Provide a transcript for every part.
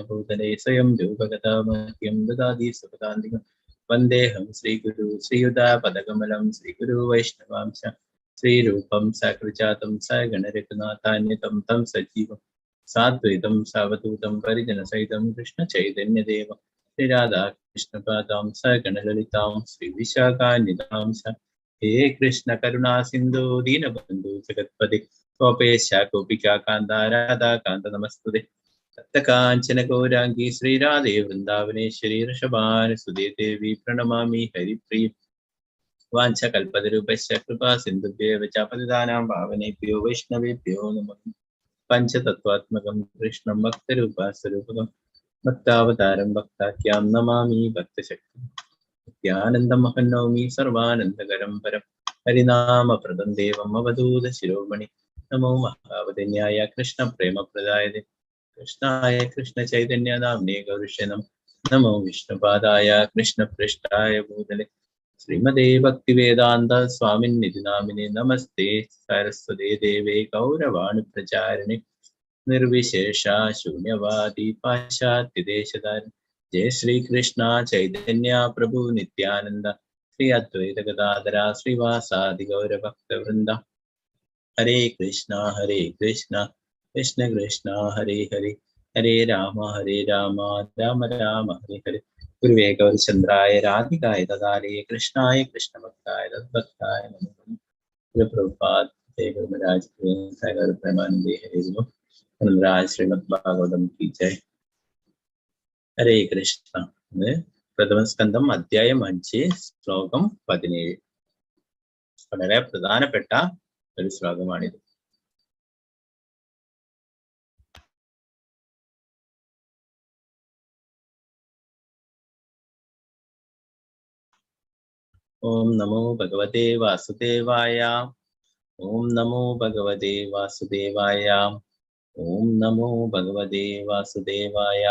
भूतले स्वयं रूपगतमह्यं ददाति सुपदान्तिकं वन्देऽहं श्रीगुरु श्रीयुतापदकमलं श्रीगुरु वैष्णवांश श्रीरूपं सकृजातं सगणरघुनाथान्वितं तं सजीवं साद्वैतं सावधूतं परिजनसहितं कृष्णचैतन्यदेवं श्रीराधाकृष्णपादां सगणललितां श्रीविशाखान्वितां च हे कृष्ण करुणा सिन्धु दीनबन्धु जगत्पते गोपेश गोपिका कान्ता राधा कान्त नमस्तुते तप्तकाञ्चन गौराङ्गी श्रीराधे वृन्दावनेश्वरी वृषभानुसुते देवी प्रणमामि हरिप्रिय वाञ्छकल्पतरुभ्यश्च कृपा सिन्धुभ्येव च पतितानां पावनेभ्यो वैष्णवेभ्यो नमः पञ्चतत्त्वात्मकं कृष्णं भक्तरूपस्वरूपकं भक्तावतारं भक्ताख्यां नमामि भक्तशक्तिं नित्यानन्दमहं नौमि सर्वानन्दकरं परं हरिनामप्रदं देवम् अवधूतशिरोमणि नमो महावदन्याय कृष्णप्रेमप्रदायते कृष्णाय कृष्णचैतन्य नाम्ने गौरक्षणं नमो विष्णुपादाय कृष्णपृष्ठाय भूतले श्रीमदे भक्तिवेदान्त स्वामिन्निधि नामिने नमस्ते सरस्वती देवे गौरवाणि प्रचारिणे निर्विशेषा शून्यवादी पाश्चात्यदेशधारिणे जय श्री कृष्ण चैतन्य प्रभु नित्यानंद श्री अद्वैत गदाधरा श्रीवासादि गौर भक्तवृंद हरे कृष्णा कृष्ण कृष्ण हरे हरे हरे राम राम राम हरे हरे गुरुवे गौरचंद्राय राधिकाय तदालये कृष्णाय कृष्णभक्ताय तद्भक्ताय नमः प्रभुपाद जय गुरुराज सागर प्रेमानंदे हरे गुरुराज श्रीमद् भागवतम की जय हरे कृष्ण प्रथम स्कंदम अध्याയം 5 ശ്ലോകം 17 വളരെ പ്രധാനപ്പെട്ട ഒരു ശ്ലോകമാണിത്. ഓം നമോ ഭഗവതേ വാസുദേവായ ഓം നമോ ഭഗവതേ വാസുദേവായ ഓം നമോ ഭഗവതേ വാസുദേവായ.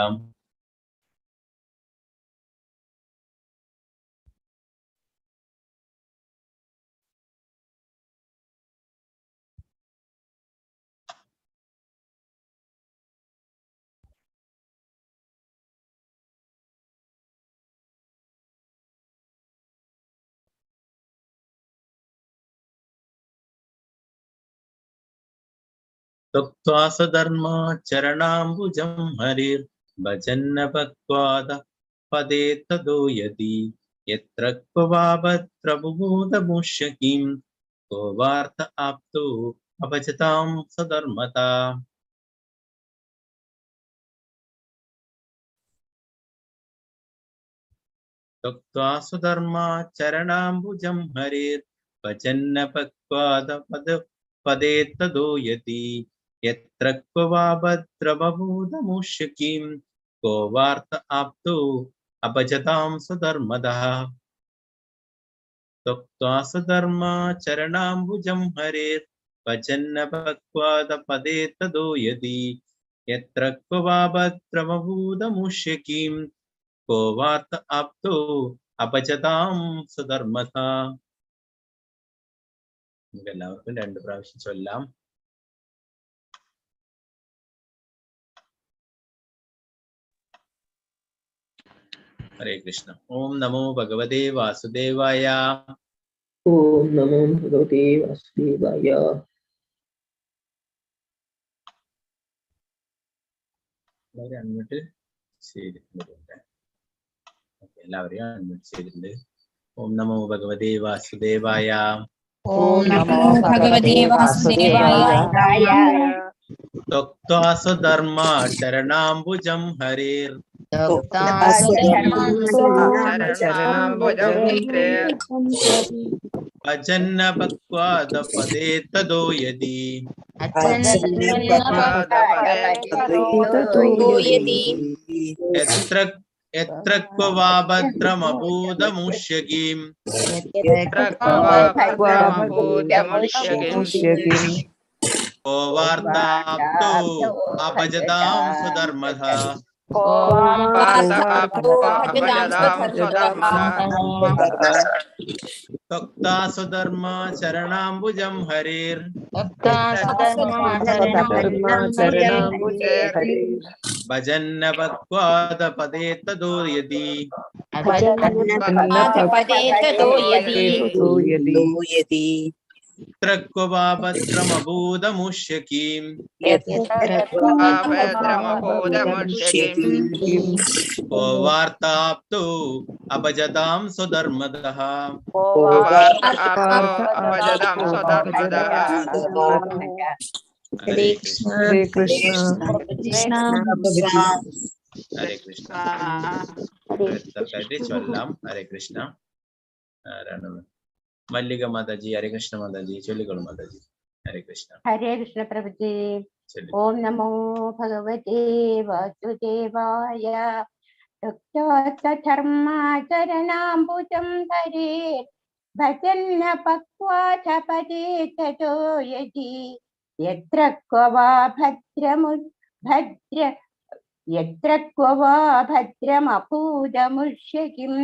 त्वक्त्वा सधर्माचरणाम्बुजं हरिर् भजन्न भक्त्वाद पदे तदो यदि यत्र क्ववावत्र बुबोधमुष्य किं को वार्त आप्तो अपजतां सधर्मता. त्वक्त्वा स्वधर्माचरणाम्बुजं हरिर् भजन्न भक्त्वाद पदे तदो यदि यत्र क्ववावत्र बुबोधमुष्य किं को वार्त आप्तो अपजतां सधर्मतः. त्वक्त्वा स्वधर्माचरणाम्बुजं हरेर् भजन्न भक्त्वाद पदे तदो यदि यत्र क्ववावत्र बुबोधमुष्य किं को वार्त आप्तो अपजतां सधर्मतः. എല്ലാവർക്കും രണ്ട് പ്രാവശ്യം ചൊല്ലാം. हरे कृष्ण. ओम नमो भगवते वासुदेवाय. ओम नमो भगवते वासुदेवाय. അൺമ്യൂട്ട് ചെയ്തിട്ടുണ്ട്. എല്ലാവരെയും അൺമ്യൂട്ട് ചെയ്തിട്ടുണ്ട്. ഓം നമോ ഭഗവതേ വാസുദേവായ. ഓം നമോ ഭഗവതേ വാസുദേവായ. त्वक्त्वा स्वधर्माचरणाम्बुजं हरेर् भजन्न भक्त्वाद पदे तदो यदि यत्र क्ववावत्रमबोधमुष्य किं को वार्ताप्तो अपजतां सधर्मतः. Tokta Sudharma Charanambujam Harir Bhajanna Bhagwada Padetado Yadi Trakva Bhadramabuda Mushyakim Kovartapto Abhajadam Sudharmadaha. Hare Krishna. Hare Krishna. Hare Krishna. Hare Krishna. Mallika Mataji, Hare Krishna Mataji, Chollikolu Mataji. Hare Krishna. Hare Krishna Prabhuji. Om Namo Bhagavate Vasudevaya. Dharma Charanambujam Hare. Bhajanna Pakvata Padetato Yadi. Yatra Kvava Bhadramapudamushyakim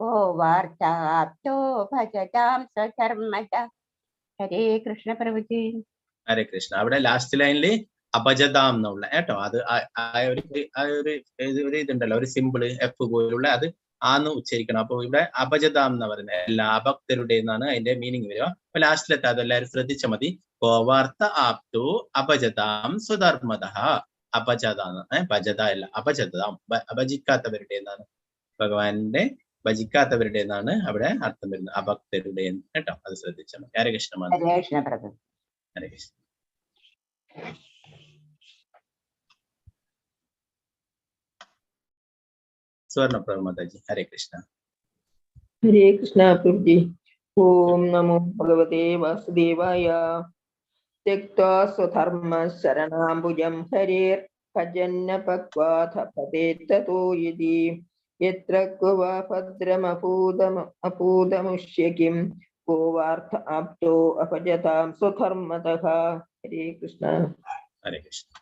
Kovartapto Bhajatam Sadharmada. Hare Krishna Prabhuji. Hare Krishna. അവിടെ last ലൈനില് അപജതാം എന്നുള്ള കേട്ടോ, അത് ഇതുണ്ടല്ലോ, ഒരു simple F പോലുള്ള അത് ആന്ന് ഉച്ചരിക്കണം. അപ്പൊ ഇവിടെ അപജതാം എന്ന് പറയുന്നത് എല്ലാ അഭക്തരുടെ എന്നാണ് അതിന്റെ മീനിങ് വരിക. അപ്പൊ ലാസ്റ്റിലെത്താ അതെല്ലാവരും ശ്രദ്ധിച്ചാൽ മതി. കോവാർത്ത ആപ്തോ അപജതാം സ്വധർമ്മത. അപജതാന്ന് ഭജത അല്ല, അപജതാം അഭജിക്കാത്തവരുടെ എന്നാണ്, ഭഗവാന്റെ ഭജിക്കാത്തവരുടെ എന്നാണ് അവിടെ അർത്ഥം വരുന്നത്, അഭക്തരുടെ കേട്ടോ, അത് ശ്രദ്ധിച്ചാൽ മതി. ഹരേ കൃഷ്ണ. ഹരേ Krishna. Swarna Prabhu Hare Krishna. Hare Krishna Prabhuji. Om Namo Bhagavate Vasudevaya. Tekta Swadharma Saranambujam Harir Bhajanna Pakvatha Padetato Yadi Yatra Kva Bhadramapudamushyakim Kovartha Apto Apajatam Swadharmataha. Hare Krishna. Hare Krishna.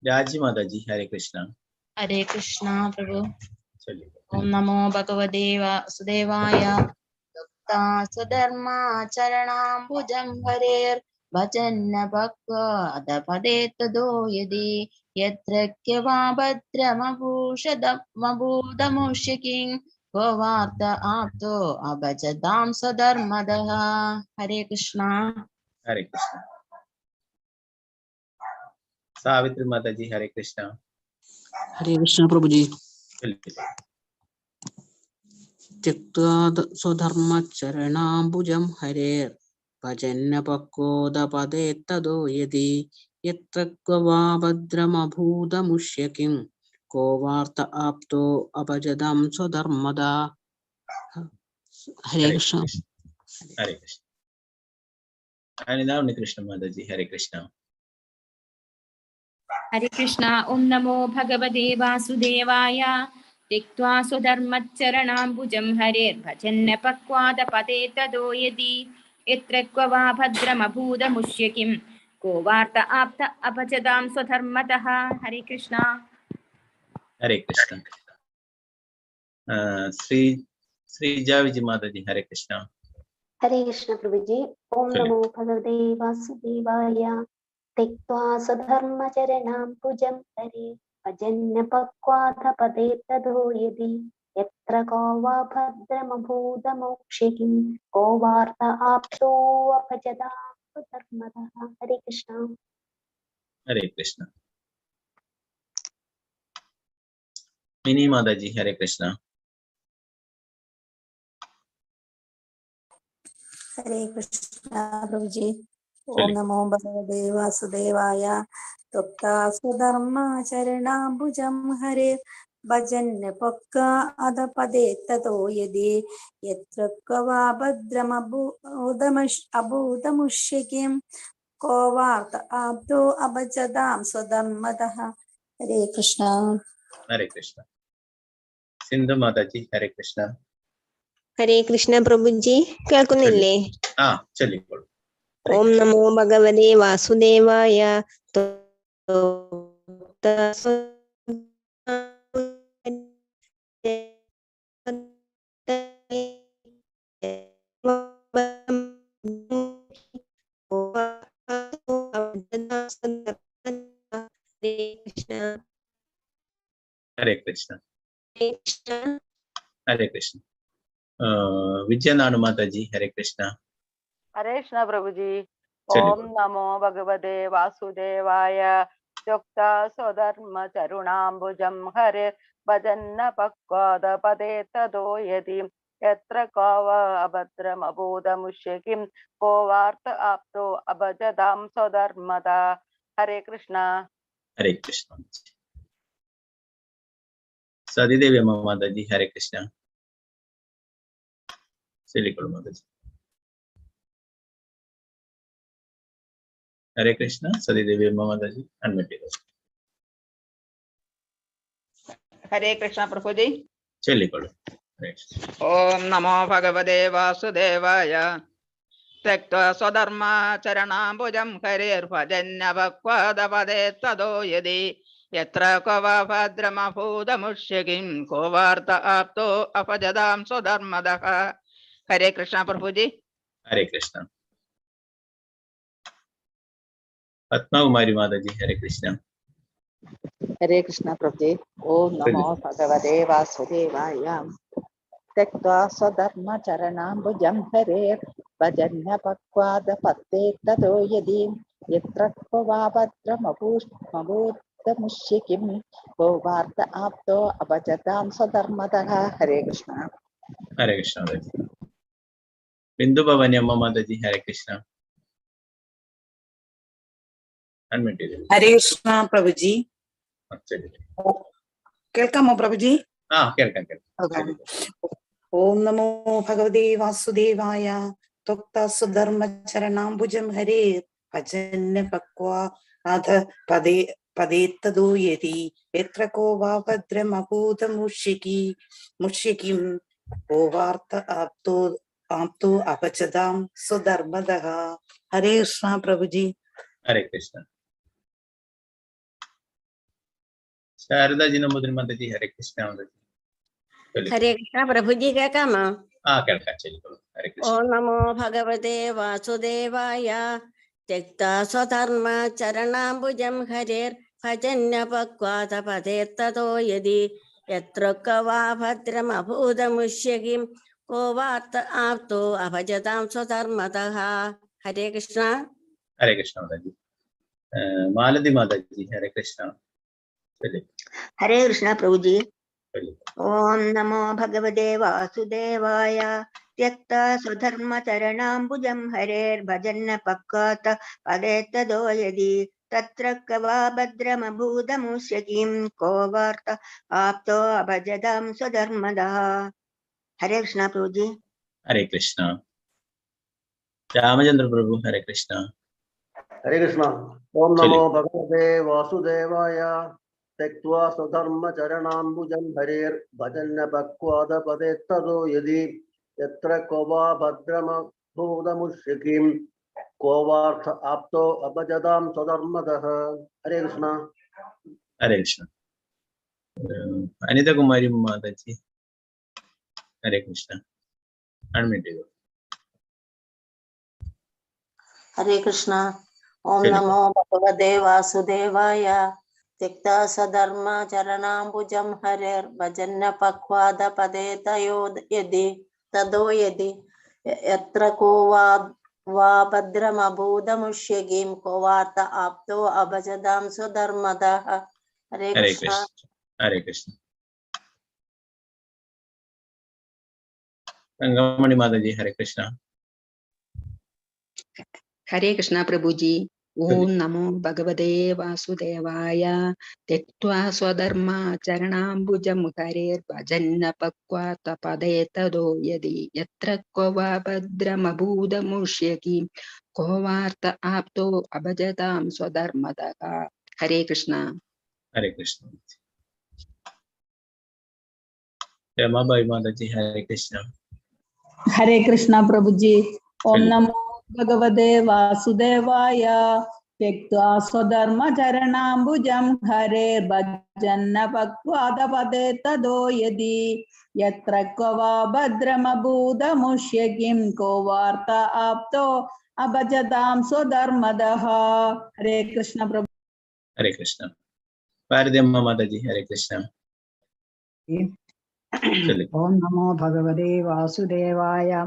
Raji Mataji, Hare Krishna. Hare Krishna Prabhu. Om Namo Bhagavate Vasudevaya. Dokta Sudharma Charanambujam Harir Bhajanna Bhagavata Padetado Yadi Yatra Kyava Bhadramapudamushyakim Kovartha Apto Abhajadam Sadharmadaha. Hare Krishna. Hare Krishna. Savitri Mataji, Hare Krishna. Hare Krishna Prabhuji. Tyakta Swadharma Charanambujam Harir Bhajanna Bhagavata Padetado Yadi Yatra Kva Bhadramapudamushyakim Kovartha Apto Abhajadam Swadharmada. Hare Krishna. Hare Krishna. Anida Krishna Mataji, Hare Krishna. Hare Krishna. Om Namo Bhagavate Vasudevaya. Tiktva Swadharmacharanambujam Harir Bhajanna Pakvata Padetado Yadi Yatra Kvava Bhadramapudamushyakim Kovartha Apta Abhajadam Swadharmataha. Hare Krishna. Hare Krishna. Sri Javiji Mataji, Hare Krishna. Hare Krishna Prabhuji. Om Namo Bhagavate Vasudevaya. Tektva Swadharma Charanambujam Harir Bhajanna Pakvata Padetado Yadi Yatra Kova Bhadramapudamushyakim Kovartha Apto Abhajadam Swadharmataha. Hare Krishna. Hare Krishna. Mini Mataji, Hare Krishna. Hare Krishna Prabhuji. Om Namo Bhagavate Vasudevaya. Dokta Swadharma Charanambujam Harir Bhajanna Pakvata Padetado Yadi Yatra Kva Bhadramapudamushyakim Kovartha Apto Abhajadam Swadharmataha. Hare Krishna. Hare Krishna. Sindhu Mataji, Hare Krishna. Hare Krishna Prabhuji. കേൾക്കുന്നില്ലേ? ചൊല്ലിക്കോളൂ. Om Namo Bhagavate Vasudevaya. Hare Krishna. Hare Krishna. Vijayana Mataji, Hare Krishna. Hare Krishna Prabhuji. Om Namo Bhagavate Vasudevaya. Yukta Sodharma Charunambujam Hare Bhajanna Pakvada Padeta Doyati Yatra Kava Abhadram Abhuda Mushyakim Kovartha Apto Abhajadam Sodharmada. Hare Krishna. Hare Krishna. Sadidevi Mataji, Hare Krishna. Silikul Mataji. Hare Krishna, Sadidevi Mataji, and Material. Hare Krishna Prabhuji. Silikul. Om Namo Bhagavate Vasudevaya. Tektva Swadharma Charanambujam Harir Bhajanna Bhakvada Padeta Doyadi Yatra Kava Bhadrama Bhuda Mushyakim Kovartha Apto Apajadam Swadharmadaha. Hare Krishna Prabhuji. Hare Krishna. Atma Umari Mataji, Hare Krishna. Hare Krishna Prabhuji. Om Namo Bhagavate Vasudevaya. Tektva Swadharma Charanambujam Harir Bhajanna Bhakvada Padeta Doyadi Yatra Kava Bhadrama Bhuda Mushyakim Kovartha Apto Apajadam Swadharmadaha. Hare Krishna. Hare Krishna. Bindu Bhavanyamma Mataji, Hare Krishna. And Material. Hare Krishna Prabhuji. Kelkamo Prabhuji. Kelkam. Om Namo Bhagavate Vasudevaya. Tokta Sudharma Charanambujam Hare Bhajanna Pakva Radha Padeta Doyati Etra Kova Bhadram Abhuda Mushyakim Kovartha Apto Apachadam Sudharmadaha. Hare Krishna Prabhuji. Hare Krishna. Sharada Jinamudri Mataji, Hare Krishna. Hare Krishna Prabhuji Kakama. Kelkam. Hare Krishna. Om Namo Bhagavate Vasudevaya. Tekta Swadharma Charanambujam Harir Bhajanna Pakvada Padeta Doyadi Yatra Kava Bhadram Abhuda Mushyakim Kovartha Apto Apajadam Swadharmadaha. Hare Krishna. Hare Krishna Mataji. Maladi Mataji, Hare Krishna. Hare Krishna Prabhuji. Om Namo Bhagavate Vasudevaya. Tyakta Swadharma Charanambujam Harer Bhajanna Pakvata Padeta Doyadi Tatra Kava Bhadram Abhuda Mushyakim Kovartha Apto Abhajadam Swadharmadaha. Hare Krishna Prabhuji. Hare Krishna. Ramachandra Prabhu, Hare Krishna. Hare Krishna. Om Namo Bhagavate Vasudevaya. Tektva Swadharma Charanambujam Harir Bhajanna Pakvada Padeta Doyadi Yatra Kova Bhadrama Bhuda Mushyakim Kovartha Apto Abhajadam Swadharmadaha. Hare Krishna. Hare Krishna. Anita Kumari Mataji, Hare Krishna. Unmuted. Hare Krishna. Om Namo Bhagavate Vasudevaya. Tekta Sadharma Charanambujam Harir Bhajanna Pakvada Padeta Yodi Tadoyadi Yatra Kova Bhadrama Bhuda Mushyakim Kovartha Apto Abhajadam Swadharmadaha. Hare Krishna. Hare Krishna. Rangamani Mataji, Hare Krishna. Hare Krishna Prabhuji. Om Namo Bhagavate Vasudevaya. Tektva Swadharma Charanambujam Harir Bhajanna Pakvata Padeta Doyadi Yatra Kova Bhadrama Bhuda Mushyakim Kovartha Apto Abhajadam Swadharmadaha. Hare Krishna. Hare Krishna. Ramabai Mataji, Hare Krishna. Hare Krishna Prabhuji. Om Namo Bhagavate Vasudevaya. त्यक्त्वा स्वधर्मचरणाम्बुजं हरेर्भजन्न पक्वादपदे तदो यदि यत्र क्व वा भद्रमभूतमुष्य किं को वार्ता आप्तो अभजतां स्वधर्मदः। हरे कृष्ण प्रभु। हरे कृष्ण। पारदेम्मा माता जी, हरे कृष्ण। ओम नमो भगवते वासुदेवाय।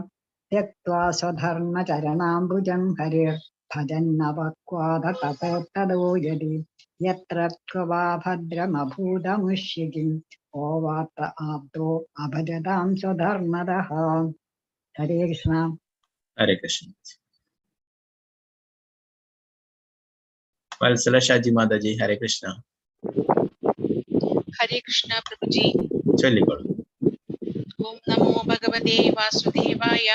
त्यक्त्वा स्वधर्मचरणाम्बुजं हरेर्भजन्नपक्वादपदो यदि यत्र क्व वा भद्रमभूतमुष्य किं को वार्त आप्तो अभजतां स्वधर्मदः। हरे कृष्ण। हरे कृष्ण। वत्सला शाजी माता जी, हरे कृष्ण। हरे कृष्ण प्रभु जी। चलिए। ओम नमो भगवते वासुदेवाय।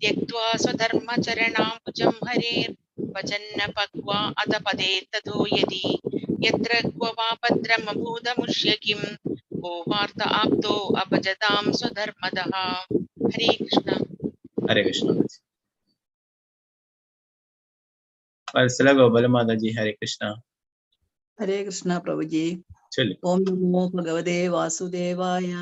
त्यक्त्वा स्वधर्मचरणाम्बुजं हरेर्भजन्न पक्वा अदपदे ततो यदि यत्र क्व वा भद्रमभूतमुष्य किं को वार्त आप्तो अभजतां स्वधर्मदः। हरे कृष्ण। हरे कृष्ण। वत्सला गोपाल माता जी, हरे कृष्ण। हरे कृष्ण प्रभु जी। चलिए। ओम नमो भगवते वासुदेवाय।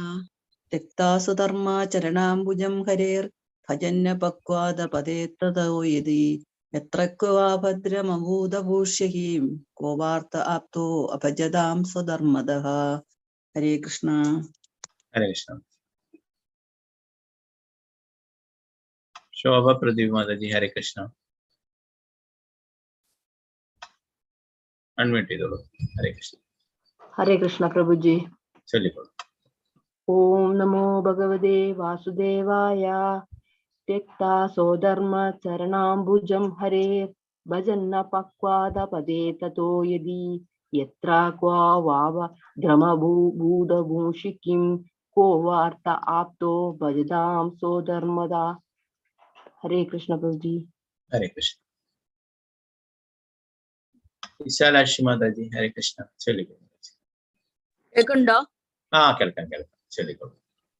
त्यक्ता स्वधर्माचरणाम्बुजं हरेर्भजन्न पक्वादपदे ततो यदि यत्र क्व वा भद्रमभूतभूष्य किं को वार्त आप्तो अभजतां स्वधर्मदः। हरे कृष्ण। हरे कृष्ण। शोभा प्रदीप माता जी, हरे कृष्ण। अनम्यूट ചെയ്തോളൂ। हरे कृष्ण। हरे कृष्ण प्रभु जी। चलिए। ओम नमो भगवते वासुदेवाय। त्यक्ता स्वधर्मचरणाम्बुजं हरेर्भजन्न पक्वादपदे ततो यदि यत्र क्व वा भद्रमभूतमुष्य किं को वार्त आप्तो भजतां स्वधर्मदः। हरे कृष्ण प्रभु जी। हरे कृष्ण। विशालाक्षी माता जी, हरे कृष्ण। चलिए। കേൾക്കുന്നുണ്ടോ? കേൾക്കാം കേൾക്കാം. चलिए।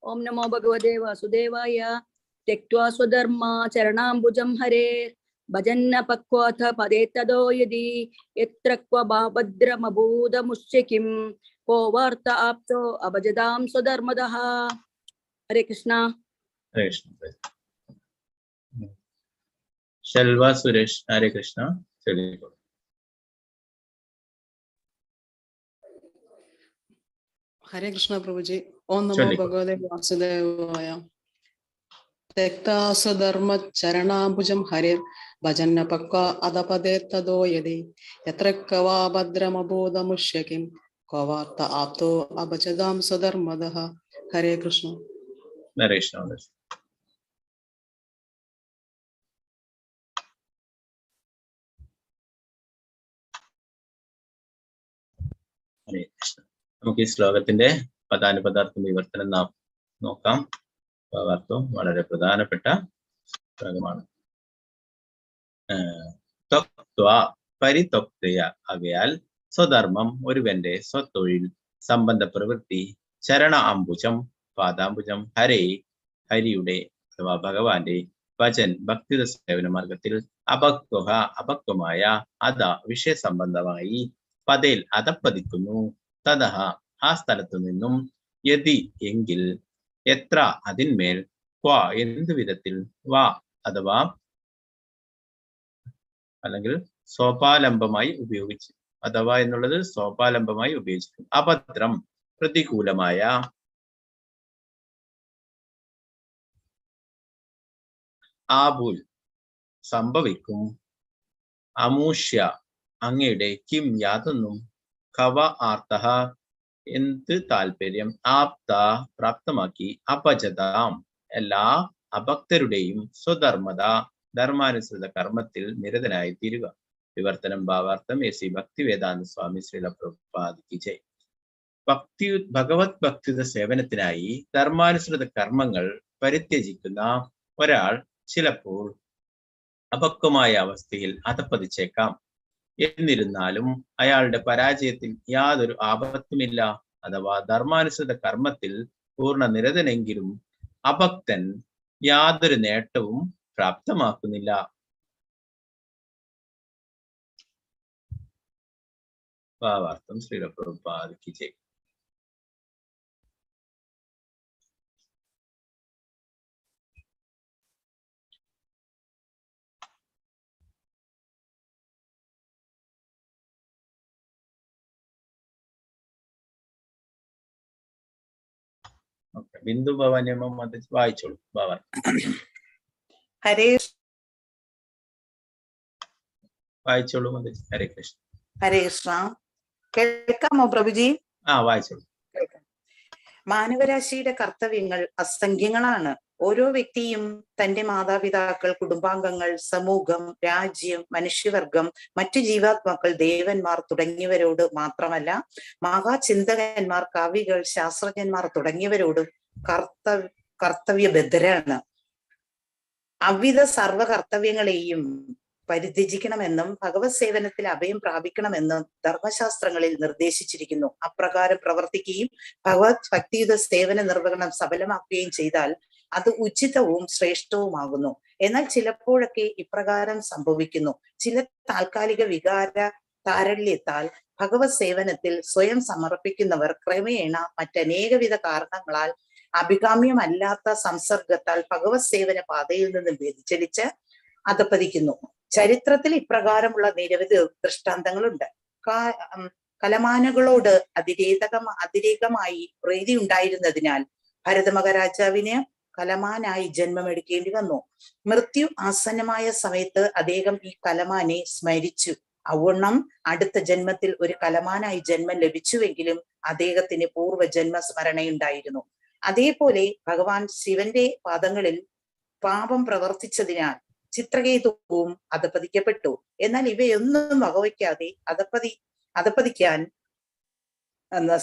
ഓം നമോ ഭഗവതേ വാസുദേവായ. त्यक्त्वा स्वधर्माचरणाम्बुजं हरेर्भजन्न पक्वाथ पदे तदो यदि यत्र क्व वा भद्रमभूतमुष्य किं को वार्त आप्तो अभजतां स्वधर्मदः। हरे कृष्ण। हरे कृष्ण। शल्वा सुरेश, हरे कृष्ण। चलिए। हरे कृष्ण प्रभु जी। ओम नमो भगवते वासुदेवाय। त्यक्ता स्वधर्मचरणाम्बुजं हरेर्भजन्न पक्वा अदपदे तदो यदि यत्र क्व वा भद्रमभूतमुष्य किं को वार्त आप्तो अभजतां स्वधर्मदः। हरे कृष्ण। हरे कृष्ण। हरे कृष्ण. നമുക്ക് ഈ ശ്ലോകത്തിന്റെ പദാനുപദാർത്ഥ വിവർത്തനം നോക്കാം. ഭാവാർത്ഥവും വളരെ പ്രധാനപ്പെട്ട ശ്ലോകമാണ്. പരിത്വക്തയ ആകയാൽ സ്വധർമ്മം ഒരുവന്റെ സ്വത്തൊഴിൽ സംബന്ധ പ്രവൃത്തി ചരണ അംബുജം പാദാംബുജം ഹരിയുടെ അഥവാ ഭഗവാന്റെ ഭജൻ ഭക്തിത സേവന മാർഗത്തിൽ അപക്വമായ അത വിഷയസംബന്ധമായി പതേൽ അതപ്പതിക്കുന്നു. തതഹ ആ സ്ഥലത്തു നിന്നും യതി എങ്കിൽ എത്ര അതിന്മേൽ ക്വ എന്ത് വിധത്തിൽ വാ അഥവാ അല്ലെങ്കിൽ സോപാലംബമായി ഉപയോഗിച്ചു. അഥവാ എന്നുള്ളത് സോപാലംബമായി ഉപയോഗിച്ചിട്ടുണ്ട്. അഭദ്രം പ്രതികൂലമായ ആബുൽ സംഭവിക്കും. അമൂഷ്യ അങ്ങയുടെ കിം യാതൊന്നും കവ ആർത്തഹ എന്ത് താല്പര്യം ആപ്ത പ്രാപ്തമാക്കി അപജതാം എല്ലാ അഭക്തരുടെയും സ്വധർമ്മത ധർമാനുസൃത കർമ്മത്തിൽ നിരതനായി തീരുക. വിവർത്തനം ഭാവാർത്ഥം എസി ഭക്തി വേദാന്ത സ്വാമി ശ്രീല പ്രഭുപാദിക്ക് ജയ്. ഭഗവത് ഭക്തിത സേവനത്തിനായി ധർമാനുസൃത കർമ്മങ്ങൾ പരിത്യജിക്കുന്ന ഒരാൾ ചിലപ്പോൾ അപക്വമായ അവസ്ഥയിൽ അധപ്പതിച്ചേക്കാം. എന്നിരുന്നാലും അയാളുടെ പരാജയത്തിൽ യാതൊരു ആപത്തുമില്ല. അഥവാ ധർമാനുസൃത കർമ്മത്തിൽ പൂർണ്ണ നിരതനെങ്കിലും അഭക്തൻ യാതൊരു നേട്ടവും പ്രാപ്തമാക്കുന്നില്ല. ഭാവാർത്ഥം ശ്രീല പ്രഭുപാദയ്ക്ക് ജയ്. ബിന്ദു ഭവാനിയമ്മ വായിച്ചോളൂ ഭാവാർത്ഥം. ഹരേ വായിച്ചോളൂ മതി. ഹരേ കൃഷ്ണ. ഹരേ കൃഷ്ണ. കേൾക്കാമോ പ്രഭുജി? വായിച്ചോളൂ. മാനവരാശിയുടെ കർത്തവ്യങ്ങൾ അസംഖ്യങ്ങളാണ്. ഓരോ വ്യക്തിയും തന്റെ മാതാപിതാക്കൾ, കുടുംബാംഗങ്ങൾ, സമൂഹം, രാജ്യം, മനുഷ്യവർഗം, മറ്റു ജീവാത്മാക്കൾ, ദേവന്മാർ തുടങ്ങിയവരോട് മാത്രമല്ല, മഹാചിന്തകന്മാർ, കവികൾ, ശാസ്ത്രജ്ഞന്മാർ തുടങ്ങിയവരോടും കർത്തവ്യബദ്ധരാണ്. അവിധ സർവ കർത്തവ്യങ്ങളെയും പരിത്യജിക്കണമെന്നും ഭഗവത് സേവനത്തിൽ അഭയം പ്രാപിക്കണമെന്നും ധർമ്മശാസ്ത്രങ്ങളിൽ നിർദ്ദേശിച്ചിരിക്കുന്നു. അപ്രകാരം പ്രവർത്തിക്കുകയും ഭഗവത് ഭക്തിയുത സേവന നിർവഹണം സഫലമാക്കുകയും ചെയ്താൽ അത് ഉചിതവും ശ്രേഷ്ഠവുമാകുന്നു. എന്നാൽ ചിലപ്പോഴൊക്കെ ഇപ്രകാരം സംഭവിക്കുന്നു. ചില താൽക്കാലിക വികാര താരല്യത്താൽ ഭഗവത് സേവനത്തിൽ സ്വയം സമർപ്പിക്കുന്നവർ ക്രമേണ മറ്റനേകവിധ കാരണങ്ങളാൽ അഭികാമ്യമല്ലാത്ത സംസർഗത്താൽ ഭഗവത് സേവന പാതയിൽ നിന്നും വ്യതിചലിച്ച് അധപ്പതിക്കുന്നു. ചരിത്രത്തിൽ ഇപ്രകാരമുള്ള നിരവധി ദൃഷ്ടാന്തങ്ങളുണ്ട്. കലമാനകളോട് അതിരേകമായി പ്രീതി ഉണ്ടായിരുന്നതിനാൽ ഭരത മഹാരാജാവിന് കലമാനായി ജന്മമെടുക്കേണ്ടി വന്നു. മൃത്യു ആസന്നമായ സമയത്ത് അദ്ദേഹം ഈ കലമാനെ സ്മരിച്ചു. അവണ്ണം അടുത്ത ജന്മത്തിൽ ഒരു കലമാനായി ജന്മം ലഭിച്ചുവെങ്കിലും അദ്ദേഹത്തിന് പൂർവ്വജന്മ സ്മരണയുണ്ടായിരുന്നു. അതേപോലെ ഭഗവാൻ ശിവന്റെ പാദങ്ങളിൽ പാപം പ്രവർത്തിച്ചതിനാൽ ചിത്രകേതുവും അധപ്പതിക്കപ്പെട്ടു. എന്നാൽ ഇവയൊന്നും വകവയ്ക്കാതെ അധപ്പതിക്കാൻ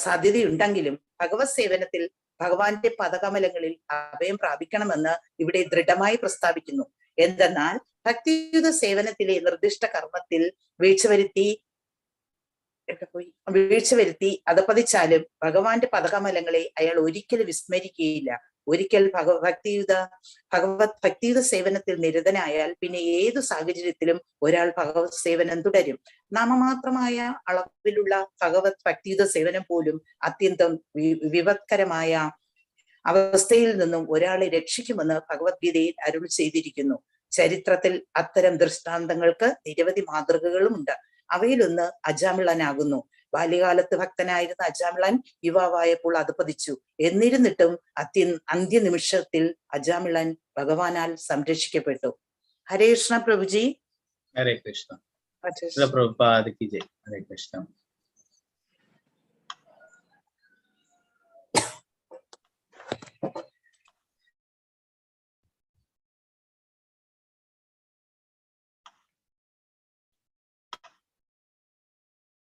സാധ്യതയുണ്ടെങ്കിലും ഭഗവത് സേവനത്തിൽ ഭഗവാന്റെ പദകമലങ്ങളിൽ അഭയം പ്രാപിക്കണമെന്ന് ഇവിടെ ദൃഢമായി പ്രസ്താവിക്കുന്നു. എന്തെന്നാൽ ഭക്തിയുത സേവനത്തിലെ നിർദ്ദിഷ്ട കർമ്മത്തിൽ വീഴ്ച വരുത്തി അധപ്പതിച്ചാലും ഭഗവാന്റെ പദകമലങ്ങളെ അയാൾ ഒരിക്കലും വിസ്മരിക്കുകയില്ല. ഒരിക്കൽ ഭഗവത് ഭക്തിയുത സേവനത്തിൽ നിരതനായാൽ പിന്നെ ഏതു സാഹചര്യത്തിലും ഒരാൾ ഭഗവത് സേവനം തുടരും. നാമമാത്രമായ അളവിലുള്ള ഭഗവത് ഭക്തിയുത സേവനം പോലും അത്യന്തം വിപത്കരമായ അവസ്ഥയിൽ നിന്നും ഒരാളെ രക്ഷിക്കുമെന്ന് ഭഗവത്ഗീതയിൽ അരുൾ ചെയ്തിരിക്കുന്നു. ചരിത്രത്തിൽ അത്തരം ദൃഷ്ടാന്തങ്ങൾക്ക് നിരവധി മാതൃകകളുമുണ്ട്. അവയിലൊന്ന് അജാമിളനാകുന്നു. ബാല്യകാലത്ത് ഭക്തനായിരുന്ന അജാമിളൻ യുവാവായപ്പോൾ അധപ്പതിച്ചു. എന്നിരുന്നിട്ടും അന്ത്യനിമിഷത്തിൽ അജാമിളൻ ഭഗവാനാൽ സംരക്ഷിക്കപ്പെട്ടു. ഹരേ കൃഷ്ണ പ്രഭുജി. ഹരേ കൃഷ്ണ. പ്രഭുപാദയ്ക്ക് ജയ്. ഹരേ കൃഷ്ണ.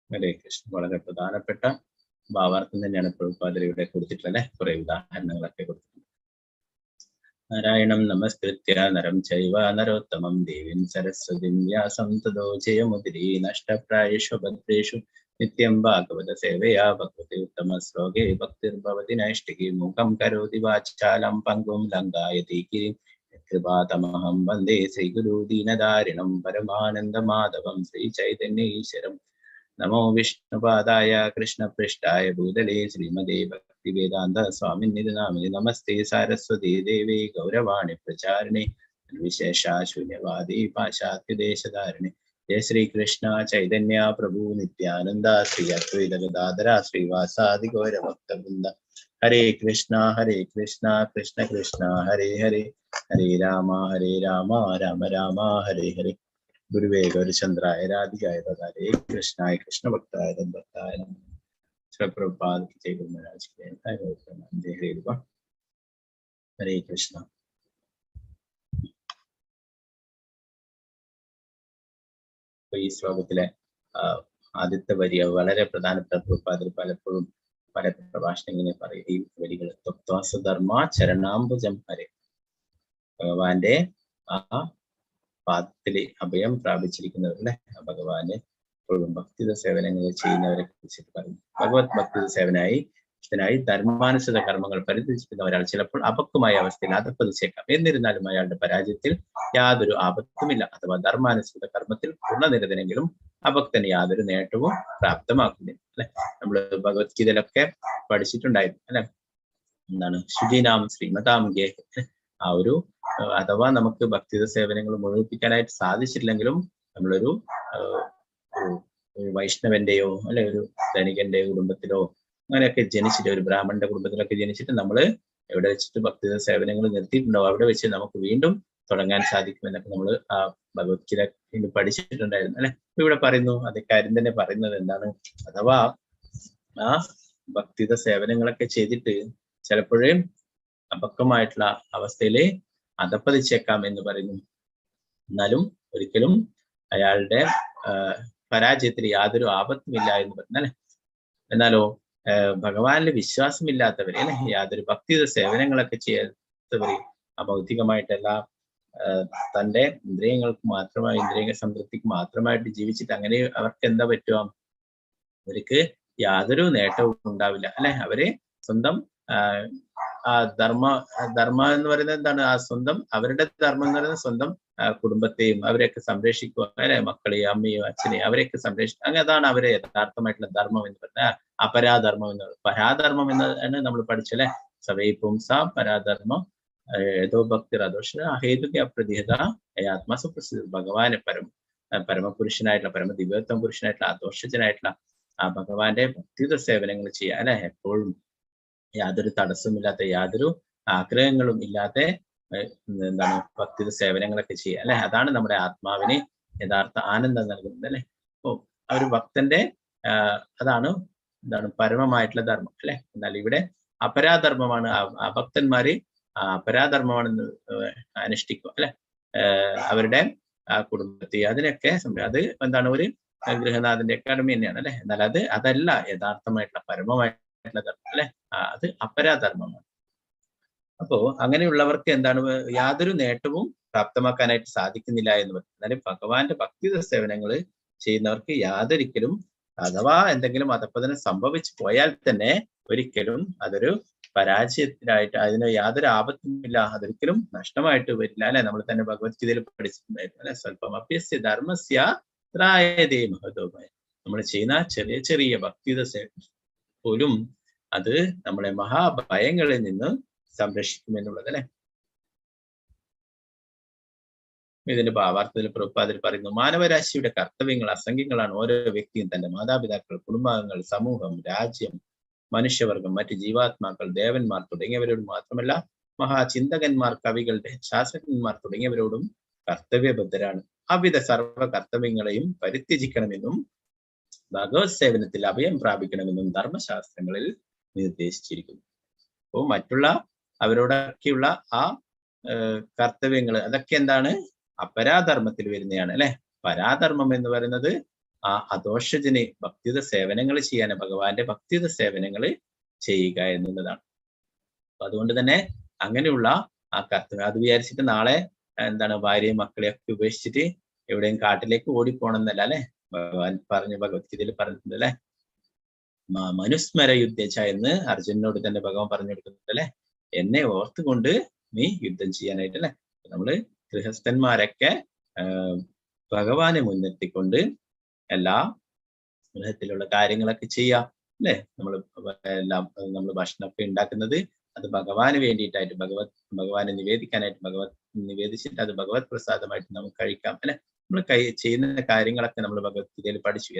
ഹരേ കൃഷ്ണ. വളരെ പ്രധാനപ്പെട്ട ഭാവാർത്ഥം തന്നെയാണ് പ്രഭുപാദർ ഇവിടെ കൊടുത്തിട്ടുള്ളത്. കുറെ ഉദാഹരണങ്ങളൊക്കെ കൊടുത്തിട്ടുണ്ട്. നാരായണം നമസ്കൃത്യ നരം ചൈവ നരോത്തമം ദേവീം സരസ്വതീം വ്യാസം തതോ ജയമുദിരീ നഷ്ടപ്രായേഷു ഭദ്രേഷു നിത്യം ഭാഗവത സേവയാ ഭഗവതി ഉത്തമ ശ്ലോകേ ഭക്തിർഭവതി നൈഷ്ഠികി മുഖം കരോതി വാചാലം പങ്കും ലങ്കായതി ഗിരിം കൃപാതമഹം വന്ദേ ശ്രീഗുരു ദീനദാരിണം പരമാനന്ദ മാധവം ശ്രീ ചൈതന്യ ഈശ്വരം. നമോ വിഷ്ണുപാദായ കൃഷ്ണപൃഷ്ഠായ ഭൂതലേ ശ്രീമദേ ഭക്തിവേദാന്ത സ്വാമിനിധി നാമിനി നമസ്തേ സാരസ്വതീ ദേവി ഗൗരവാണി പ്രചാരിണി വിശേഷാശൂന്യവാദി പാശ്ചാത്യദേശധാരിണി. ജയ ശ്രീകൃഷ്ണ ചൈതന്യ പ്രഭു നിത്യാനന്ദ ശ്രീ അദ്വൈത ഗദാധര ശ്രീവാസാദി ഗൗരഭക്തവൃന്ദ. ഹരേ കൃഷ്ണ കൃഷ്ണ കൃഷ്ണ ഹരേ ഹരേ, ഹരേ രാമ രാമ രാമ ഹരേ ഹരേ. ഗുരുവേ ഗൗരചന്ദ്രായ രാധികായ ഹരേ കൃഷ്ണായ കൃഷ്ണഭക്തായ തദ്ഭക്തായ പ്രഭുപാദ ജയ ഗുരു മഹാരാജ് ഹരേ കൃഷ്ണ. ഈ ശ്ലോകത്തിലെ ആദ്യത്തെ വരി വളരെ പ്രധാനപ്പെട്ട പ്രഭുപാദർ പലപ്പോഴും പല പ്രഭാഷണങ്ങളെ പറയും ഈ വരികൾ. തത്വാസധർമ്മ ചരണാംബുജം ഹരേ. ഭഗവാന്റെ ആ പാദത്തില് അഭയം പ്രാപിച്ചിരിക്കുന്നവരുടെ ഭഗവാന് എപ്പോഴും ഭക്തിത സേവനങ്ങൾ ചെയ്യുന്നവരെ കുറിച്ചിട്ട് പറയും. ഭഗവത് ഭക്തിത സേവനായി ധർമാനുസൃത കർമ്മങ്ങൾ പരിത്യജിക്കുന്ന ഒരാൾ ചിലപ്പോൾ അപക്വമായ അവസ്ഥയിൽ അധപ്പതിച്ചേക്കാം. എന്നിരുന്നാലും അയാളുടെ പരാജയത്തിൽ യാതൊരു ആപത്തുമില്ല. അഥവാ ധർമാനുസൃത കർമ്മത്തിൽ പൂർണ്ണനിരതനെങ്കിലും അഭക്തന് യാതൊരു നേട്ടവും പ്രാപ്തമാക്കുന്നില്ല. അല്ലെ, നമ്മള് ഭഗവത്ഗീതയിലൊക്കെ പഠിച്ചിട്ടുണ്ടായിരുന്നു അല്ലെ, എന്താണ് ശുചീനാം ശ്രീമതാം ഗേഹ. ആ ഒരു അഥവാ നമുക്ക് ഭക്തിയുടെ സേവനങ്ങൾ മുഴുമിപ്പിക്കാനായിട്ട് സാധിച്ചിട്ടില്ലെങ്കിലും നമ്മളൊരു വൈഷ്ണവന്റെയോ അല്ലെ ഒരു ധനികന്റെ കുടുംബത്തിലോ അങ്ങനെയൊക്കെ ജനിച്ചിട്ട്, ഒരു ബ്രാഹ്മണന്റെ കുടുംബത്തിലൊക്കെ ജനിച്ചിട്ട് നമ്മൾ എവിടെ വെച്ചിട്ട് ഭക്തിയുടെ സേവനങ്ങൾ നിർത്തിയിട്ടുണ്ടോ അവിടെ വെച്ച് നമുക്ക് വീണ്ടും തുടങ്ങാൻ സാധിക്കുമെന്നൊക്കെ നമ്മൾ ആ ഭഗവത്ഗീത പഠിച്ചിട്ടുണ്ടായിരുന്നു അല്ലെ. ഇവിടെ പറയുന്നു അതേ കാര്യം തന്നെ പറയുന്നത് എന്താണ്, അഥവാ ആ ഭക്തിയുടെ സേവനങ്ങളൊക്കെ ചെയ്തിട്ട് ചിലപ്പോഴേ അപക്വമായിട്ടുള്ള അവസ്ഥയില് അധപ്പതിച്ചേക്കാം എന്ന് പറയുന്നു. എന്നാലും ഒരിക്കലും അയാളുടെ പരാജയത്തിന് യാതൊരു ആപത്തുമില്ല എന്ന് പറഞ്ഞു അല്ലെ. എന്നാലോ ഭഗവാനിൽ വിശ്വാസമില്ലാത്തവര് അല്ലെ, യാതൊരു ഭക്തിയുടെ സേവനങ്ങളൊക്കെ ചെയ്യാത്തവര് അഭൗതികമായിട്ടല്ല തന്റെ ഇന്ദ്രിയങ്ങൾക്ക് മാത്രമായി, ഇന്ദ്രിയ സംതൃപ്തിക്ക് മാത്രമായിട്ട് ജീവിച്ചിട്ട് അങ്ങനെ അവർക്ക് എന്താ പറ്റുക, അവർക്ക് യാതൊരു നേട്ടവും ഉണ്ടാവില്ല അല്ലെ. അവര് സ്വന്തം ആ ധർമ്മ എന്ന് പറയുന്നത് എന്താണ്, ആ സ്വന്തം അവരുടെ ധർമ്മം എന്ന് പറയുന്നത് സ്വന്തം കുടുംബത്തെയും അവരെയൊക്കെ സംരക്ഷിക്കുക അല്ലെ, മക്കളെയും അമ്മയും അച്ഛനെയും അവരെയൊക്കെ സംരക്ഷിക്കുക. അങ്ങനെ അതാണ് അവരെ യഥാർത്ഥമായിട്ടുള്ള ധർമ്മം എന്ന് പറഞ്ഞാൽ. അപരാധർമ്മം എന്ന് പറയുന്നത്, പരാധർമ്മം എന്നാണ് നമ്മൾ പഠിച്ചല്ലേ. സവൈ പുംസ പരാധർമ്മം ഏതോ ഭക്തി അദോഷ അഹേതുക അപ്രതിഹത ആത്മാസു പ്രസിദ്ധ. ഭഗവാനെ പരമപുരുഷനായിട്ടുള്ള പരമദിവ്യത്വം പുരുഷനായിട്ടുള്ള അദോഷജനായിട്ടുള്ള ആ ഭഗവാന്റെ ഭക്തിയുടെ സേവനങ്ങൾ ചെയ്യുക അല്ലെ. എപ്പോഴും യാതൊരു തടസ്സമില്ലാത്ത, യാതൊരു ആഗ്രഹങ്ങളും ഇല്ലാതെ എന്താണ് ഭക്തിയുടെ സേവനങ്ങളൊക്കെ ചെയ്യുക അല്ലെ. അതാണ് നമ്മുടെ ആത്മാവിന് യഥാർത്ഥ ആനന്ദം നൽകുന്നത് അല്ലെ. ഓ, ആ ഒരു ഭക്തന്റെ അതാണ് എന്താണ് പരമമായിട്ടുള്ള ധർമ്മം അല്ലെ. എന്നാൽ ഇവിടെ അപരാധർമ്മമാണ്. ഭക്തന്മാര് അപരാധർമ്മമാണെന്ന് അനുഷ്ഠിക്കും അല്ലെ. അവരുടെ ആ കുടുംബത്തെ അതിനൊക്കെ അത് എന്താണ് ഒരു ഗൃഹനാഥന്റെ കടമ തന്നെയാണ് അല്ലെ. എന്നാൽ അതല്ല യഥാർത്ഥമായിട്ടുള്ള പരമമായിട്ടുള്ള ധർമ്മം അല്ലെ. അത് അപരാധർമ്മമാണ്. അപ്പോ അങ്ങനെയുള്ളവർക്ക് എന്താണ് യാതൊരു നേട്ടവും പ്രാപ്തമാക്കാനായിട്ട് സാധിക്കുന്നില്ല എന്ന് പറയും. എന്നാലും ഭഗവാന്റെ ഭക്തിയുടെ സേവനങ്ങൾ ചെയ്യുന്നവർക്ക് യാതൊരിക്കലും, അഥവാ എന്തെങ്കിലും അധപ്പതനം സംഭവിച്ചു പോയാൽ തന്നെ ഒരിക്കലും അതൊരു പരാജയത്തിനായിട്ട്, അതിന് യാതൊരു ആപത്തുമില്ല, അതൊരിക്കലും നഷ്ടമായിട്ട് വരില്ല അല്ലെ. നമ്മൾ തന്നെ ഭഗവത്ഗീതയിൽ പഠിച്ചിട്ടുണ്ടായിരുന്നു അല്ലെ. സ്വല്പം അഭ്യസ്യ ധർമ്മസ്യ ത്രായതേ മഹതോമായ. നമ്മൾ ചെയ്യുന്ന ചെറിയ ചെറിയ ഭക്തിയുടെ സേവനം പോലും അത് നമ്മളെ മഹാഭയങ്ങളിൽ നിന്ന് സംരക്ഷിക്കുമെന്നുള്ളത് അല്ലെ. ഇതിന്റെ ഭാവാർത്ഥത്തിൽ പ്രഭുപാദർ പറയുന്നു, മാനവരാശിയുടെ കർത്തവ്യങ്ങൾ അസംഖ്യങ്ങളാണ്. ഓരോ വ്യക്തിയും തന്റെ മാതാപിതാക്കൾ, കുടുംബാംഗങ്ങൾ, സമൂഹം, രാജ്യം, മനുഷ്യവർഗം, മറ്റ് ജീവാത്മാക്കൾ, ദേവന്മാർ തുടങ്ങിയവരോട് മാത്രമല്ല മഹാചിന്തകന്മാർ, കവികളുടെ ശാസ്ത്രജ്ഞന്മാർ തുടങ്ങിയവരോടും കർത്തവ്യബദ്ധരാണ്. അവിധ സർവ കർത്തവ്യങ്ങളെയും പരിത്യജിക്കണമെന്നും ഭഗവത് സേവനത്തിൽ അഭയം പ്രാപിക്കണമെന്നും ധർമ്മശാസ്ത്രങ്ങളിൽ നിർദ്ദേശിച്ചിരിക്കുന്നു. അപ്പോൾ മറ്റുള്ള അവരോടൊക്കെയുള്ള ആ കർത്തവ്യങ്ങൾ അതൊക്കെ എന്താണ്, അപരാധർമ്മത്തിൽ വരുന്നതാണ് അല്ലെ. പരാധർമ്മം എന്ന് പറയുന്നത് ആ അദോഷജന് ഭക്തിയുടെ സേവനങ്ങൾ ചെയ്യാൻ, ഭഗവാന്റെ ഭക്തിയുടെ സേവനങ്ങൾ ചെയ്യുക എന്നുള്ളതാണ്. അപ്പൊ അതുകൊണ്ട് തന്നെ അങ്ങനെയുള്ള ആ കർത്തവ്യം അത് വിചാരിച്ചിട്ട് നാളെ എന്താണ് ഭാര്യയും മക്കളെയൊക്കെ ഉപേക്ഷിച്ചിട്ട് എവിടെയും കാട്ടിലേക്ക് ഓടിപ്പോണം എന്നല്ല അല്ലെ ഭഗവാൻ പറഞ്ഞു, ഭഗവത്ഗീതയിൽ പറഞ്ഞിട്ടുണ്ട് അല്ലെ. മനുസ്മര യുദ്ധേച്ഛ എന്ന് അർജുനനോട് തന്നെ ഭഗവാൻ പറഞ്ഞു കൊടുക്കുന്നുണ്ട് അല്ലെ. എന്നെ ഓർത്തുകൊണ്ട് നീ യുദ്ധം ചെയ്യാനായിട്ട് അല്ലെ. നമ്മള് ഗൃഹസ്ഥന്മാരൊക്കെ ഭഗവാനെ മുൻനിർത്തിക്കൊണ്ട് എല്ലാ ഗൃഹത്തിലുള്ള കാര്യങ്ങളൊക്കെ ചെയ്യാം അല്ലെ. നമ്മൾ ഭക്ഷണമൊക്കെ ഉണ്ടാക്കുന്നത് അത് ഭഗവാന് വേണ്ടിയിട്ടായിട്ട്, ഭഗവാനെ നിവേദിക്കാനായിട്ട്, നിവേദിച്ചിട്ട് അത് ഭഗവത് പ്രസാദമായിട്ട് നമുക്ക് കഴിക്കാം അല്ലെ. നമ്മൾ ചെയ്യുന്ന കാര്യങ്ങളൊക്കെ നമ്മൾ ഭഗവത്ഗീതയിൽ പഠിച്ചു.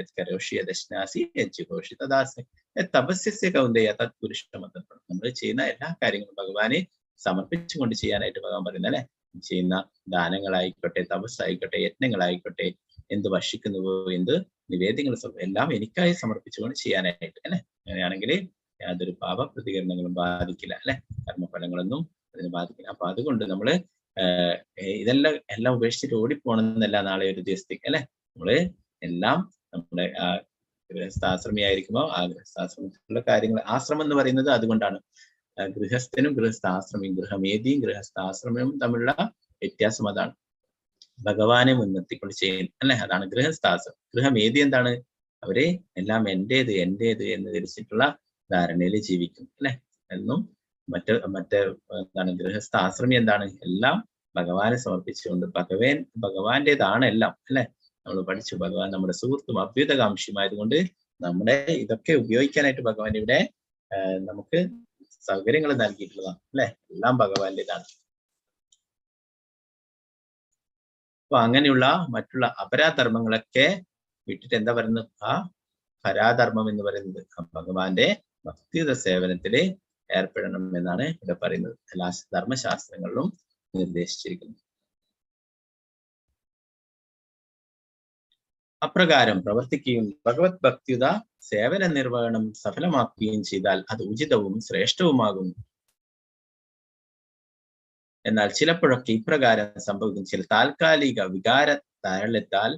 തപസ്യ കൗന്ദയ തത്പുരുഷമതം. നമ്മൾ ചെയ്യുന്ന എല്ലാ കാര്യങ്ങളും ഭഗവാനെ സമർപ്പിച്ചുകൊണ്ട് ചെയ്യാനായിട്ട് ഭഗവാൻ പറയുന്നത് അല്ലെ. ചെയ്യുന്ന ദാനങ്ങളായിക്കോട്ടെ, തപസ്സായിക്കോട്ടെ, യത്നങ്ങളായിക്കോട്ടെ, എന്ത് ഭക്ഷിക്കുന്നുവോ, എന്ത് നിവേദ്യങ്ങൾ എല്ലാം എനിക്കായി സമർപ്പിച്ചുകൊണ്ട് ചെയ്യാനായിട്ട് അല്ലെ. അങ്ങനെയാണെങ്കിൽ യാതൊരു പാപ പ്രതികരണങ്ങളും ബാധിക്കില്ല അല്ലെ. കർമ്മഫലങ്ങളൊന്നും അതിന് ബാധിക്കില്ല. അപ്പൊ അതുകൊണ്ട് നമ്മള് എല്ലാം ഉപേക്ഷിച്ചിട്ട് ഓടിപ്പോണമെന്നല്ല നാളെ ഒരു ദിവസത്തേക്ക് അല്ലെ. നമ്മള് എല്ലാം നമ്മുടെ ഗൃഹസ്ഥാശ്രമിയായിരിക്കുമ്പോൾ ആ ഗൃഹസ്ഥാശ്രമത്തിലുള്ള കാര്യങ്ങൾ, ആശ്രമം എന്ന് പറയുന്നത് അതുകൊണ്ടാണ്. ഗൃഹസ്ഥനും ഗൃഹസ്ഥാശ്രമിയും, ഗൃഹമേദിയും ഗൃഹസ്ഥാശ്രമവും തമ്മിലുള്ള വ്യത്യാസം അതാണ്. ഭഗവാനെ മുൻനിർത്തിക്കൊണ്ട് ചെയ്യുന്നു അല്ലെ. അതാണ് ഗൃഹസ്ഥാശ്രമം. ഗൃഹമേദി എന്താണ്, അവരെ എല്ലാം എന്റേത് എന്ന് ധരിച്ചിട്ടുള്ള ധാരണയിൽ ജീവിക്കും അല്ലെ. എന്നും മറ്റേ എന്താണ് ഗൃഹസ്ഥാശ്രമി എന്താണ്, എല്ലാം ഭഗവാനെ സമർപ്പിച്ചുകൊണ്ട് ഭഗവാന്റേതാണ് എല്ലാം അല്ലെ. നമ്മൾ പഠിച്ചു. ഭഗവാൻ നമ്മുടെ സുഹൃത്തും അഭ്യുതകാംക്ഷിയുമായതുകൊണ്ട് നമ്മുടെ ഇതൊക്കെ ഉപയോഗിക്കാനായിട്ട് ഭഗവാൻ ഇവിടെ നമുക്ക് സൗകര്യങ്ങൾ നൽകിയിട്ടുള്ളതാണ് അല്ലെ. എല്ലാം ഭഗവാന്റേതാണ്. അപ്പൊ അങ്ങനെയുള്ള മറ്റുള്ള അപരാധർമ്മങ്ങളൊക്കെ വിട്ടിട്ട് എന്താ പറയുന്നത്? ആ പരാധർമ്മം എന്ന് പറയുന്നത് ഭഗവാന്റെ ഭക്തിയുത സേവനത്തില് ഏർപ്പെടണം എന്നാണ് ഇവിടെ പറയുന്നത്. എല്ലാ ധർമ്മശാസ്ത്രങ്ങളിലും നിർദ്ദേശിച്ചിരിക്കുന്നത്. അപ്രകാരം പ്രവർത്തിക്കുകയും ഭഗവത് ഭക്തിയുത സേവന നിർവഹണം സഫലമാക്കുകയും ചെയ്താൽ അത് ഉചിതവും ശ്രേഷ്ഠവുമാകുന്നു. എന്നാൽ ചിലപ്പോഴൊക്കെ ഇപ്രകാരം സംഭവിക്കും. ചില താൽക്കാലിക വികാര താരള്യത്താൽ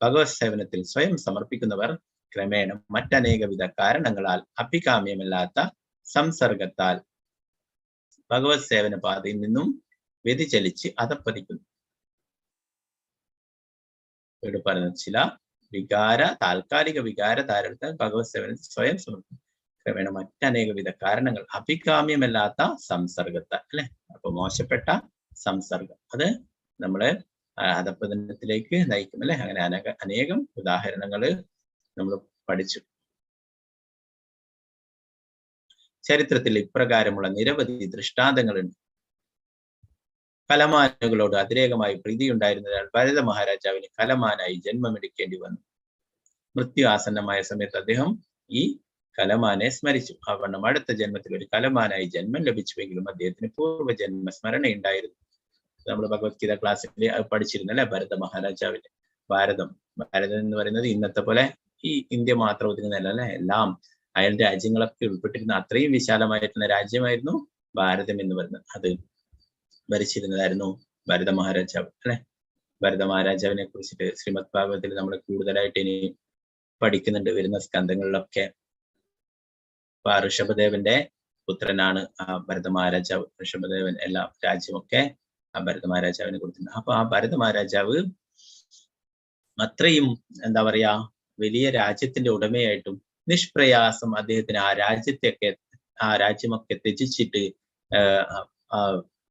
ഭഗവത് സേവനത്തിൽ സ്വയം സമർപ്പിക്കുന്നവർ ക്രമേണ മറ്റനേകവിധ കാരണങ്ങളാൽ അഭികാമ്യമല്ലാത്ത സംസർഗത്താൽ ഭഗവത് സേവന പാതയിൽ നിന്നും വ്യതിചലിച്ച് അധപ്പതിക്കുന്നു. ഇവിടെ പറയുന്നത് ചില താൽക്കാലിക വികാര താരളത്താൽ ഭഗവത് സേവനത്തിൽ സ്വയം സമർപ്പിക്കും ക്രമേണ മറ്റനേകവിധ കാരണങ്ങൾ അഭികാമ്യമല്ലാത്ത സംസർഗത്താൽ അല്ലെ. അപ്പൊ മോശപ്പെട്ട സംസർഗം അത് നമ്മള് അധപ്പതനത്തിലേക്ക് നയിക്കും അല്ലെ. അങ്ങനെ അനേകം ഉദാഹരണങ്ങള് നമ്മൾ പഠിച്ചു. ചരിത്രത്തിൽ ഇപ്രകാരമുള്ള നിരവധി ദൃഷ്ടാന്തങ്ങളുണ്ട്. കലമാനുകളോട് അതിരേകമായി പ്രീതിയുണ്ടായിരുന്നതിനാൽ ഭരത മഹാരാജാവിന് കലമാനായി ജന്മമെടുക്കേണ്ടി വന്നു. മൃത്യു ആസന്നമായ സമയത്ത് അദ്ദേഹം ഈ കലമാനെ സ്മരിച്ചു. അവണ്ണം അടുത്ത ജന്മത്തിൽ ഒരു കലമാനായി ജന്മം ലഭിച്ചുവെങ്കിലും അദ്ദേഹത്തിന് പൂർവ്വജന്മ സ്മരണയുണ്ടായിരുന്നു. നമ്മൾ ഭഗവത്ഗീത ക്ലാസ്സിൽ പഠിച്ചിരുന്നു അല്ലെ. ഭരത മഹാരാജാവിന്റെ ഭാരതം എന്ന് പറയുന്നത് ഇന്നത്തെ പോലെ ഈ ഇന്ത്യ മാത്രം ഒതുങ്ങുന്നതല്ല അല്ലെ. എല്ലാം അയൽ രാജ്യങ്ങളൊക്കെ ഉൾപ്പെട്ടിരുന്ന അത്രയും വിശാലമായിട്ടുള്ള രാജ്യമായിരുന്നു ഭാരതം എന്ന് പറയുന്നത്. അത് ഭരിച്ചിരുന്നതായിരുന്നു ഭരത മഹാരാജാവ് അല്ലെ. ഭരത മഹാരാജാവിനെ കുറിച്ചിട്ട് ശ്രീമദ് ഭാഗവതത്തിൽ നമ്മൾ കൂടുതലായിട്ട് ഇനി പഠിക്കുന്നുണ്ട് വരുന്ന സ്കന്ധങ്ങളിലൊക്കെ. അപ്പൊ ആ ഋഷഭദേവന്റെ പുത്രനാണ് ആ ഭരത മഹാരാജാവ്. ഋഷഭദേവൻ എല്ലാ രാജ്യമൊക്കെ ആ ഭരത മഹാരാജാവിനെ കൊടുത്തിട്ടുണ്ട്. അപ്പൊ ആ ഭരത മഹാരാജാവ് അത്രയും എന്താ പറയാ വലിയ രാജ്യത്തിന്റെ ഉടമയായിട്ടും നിഷ്പ്രയാസം അദ്ദേഹത്തിന് ആ രാജ്യമൊക്കെ ത്യജിച്ചിട്ട്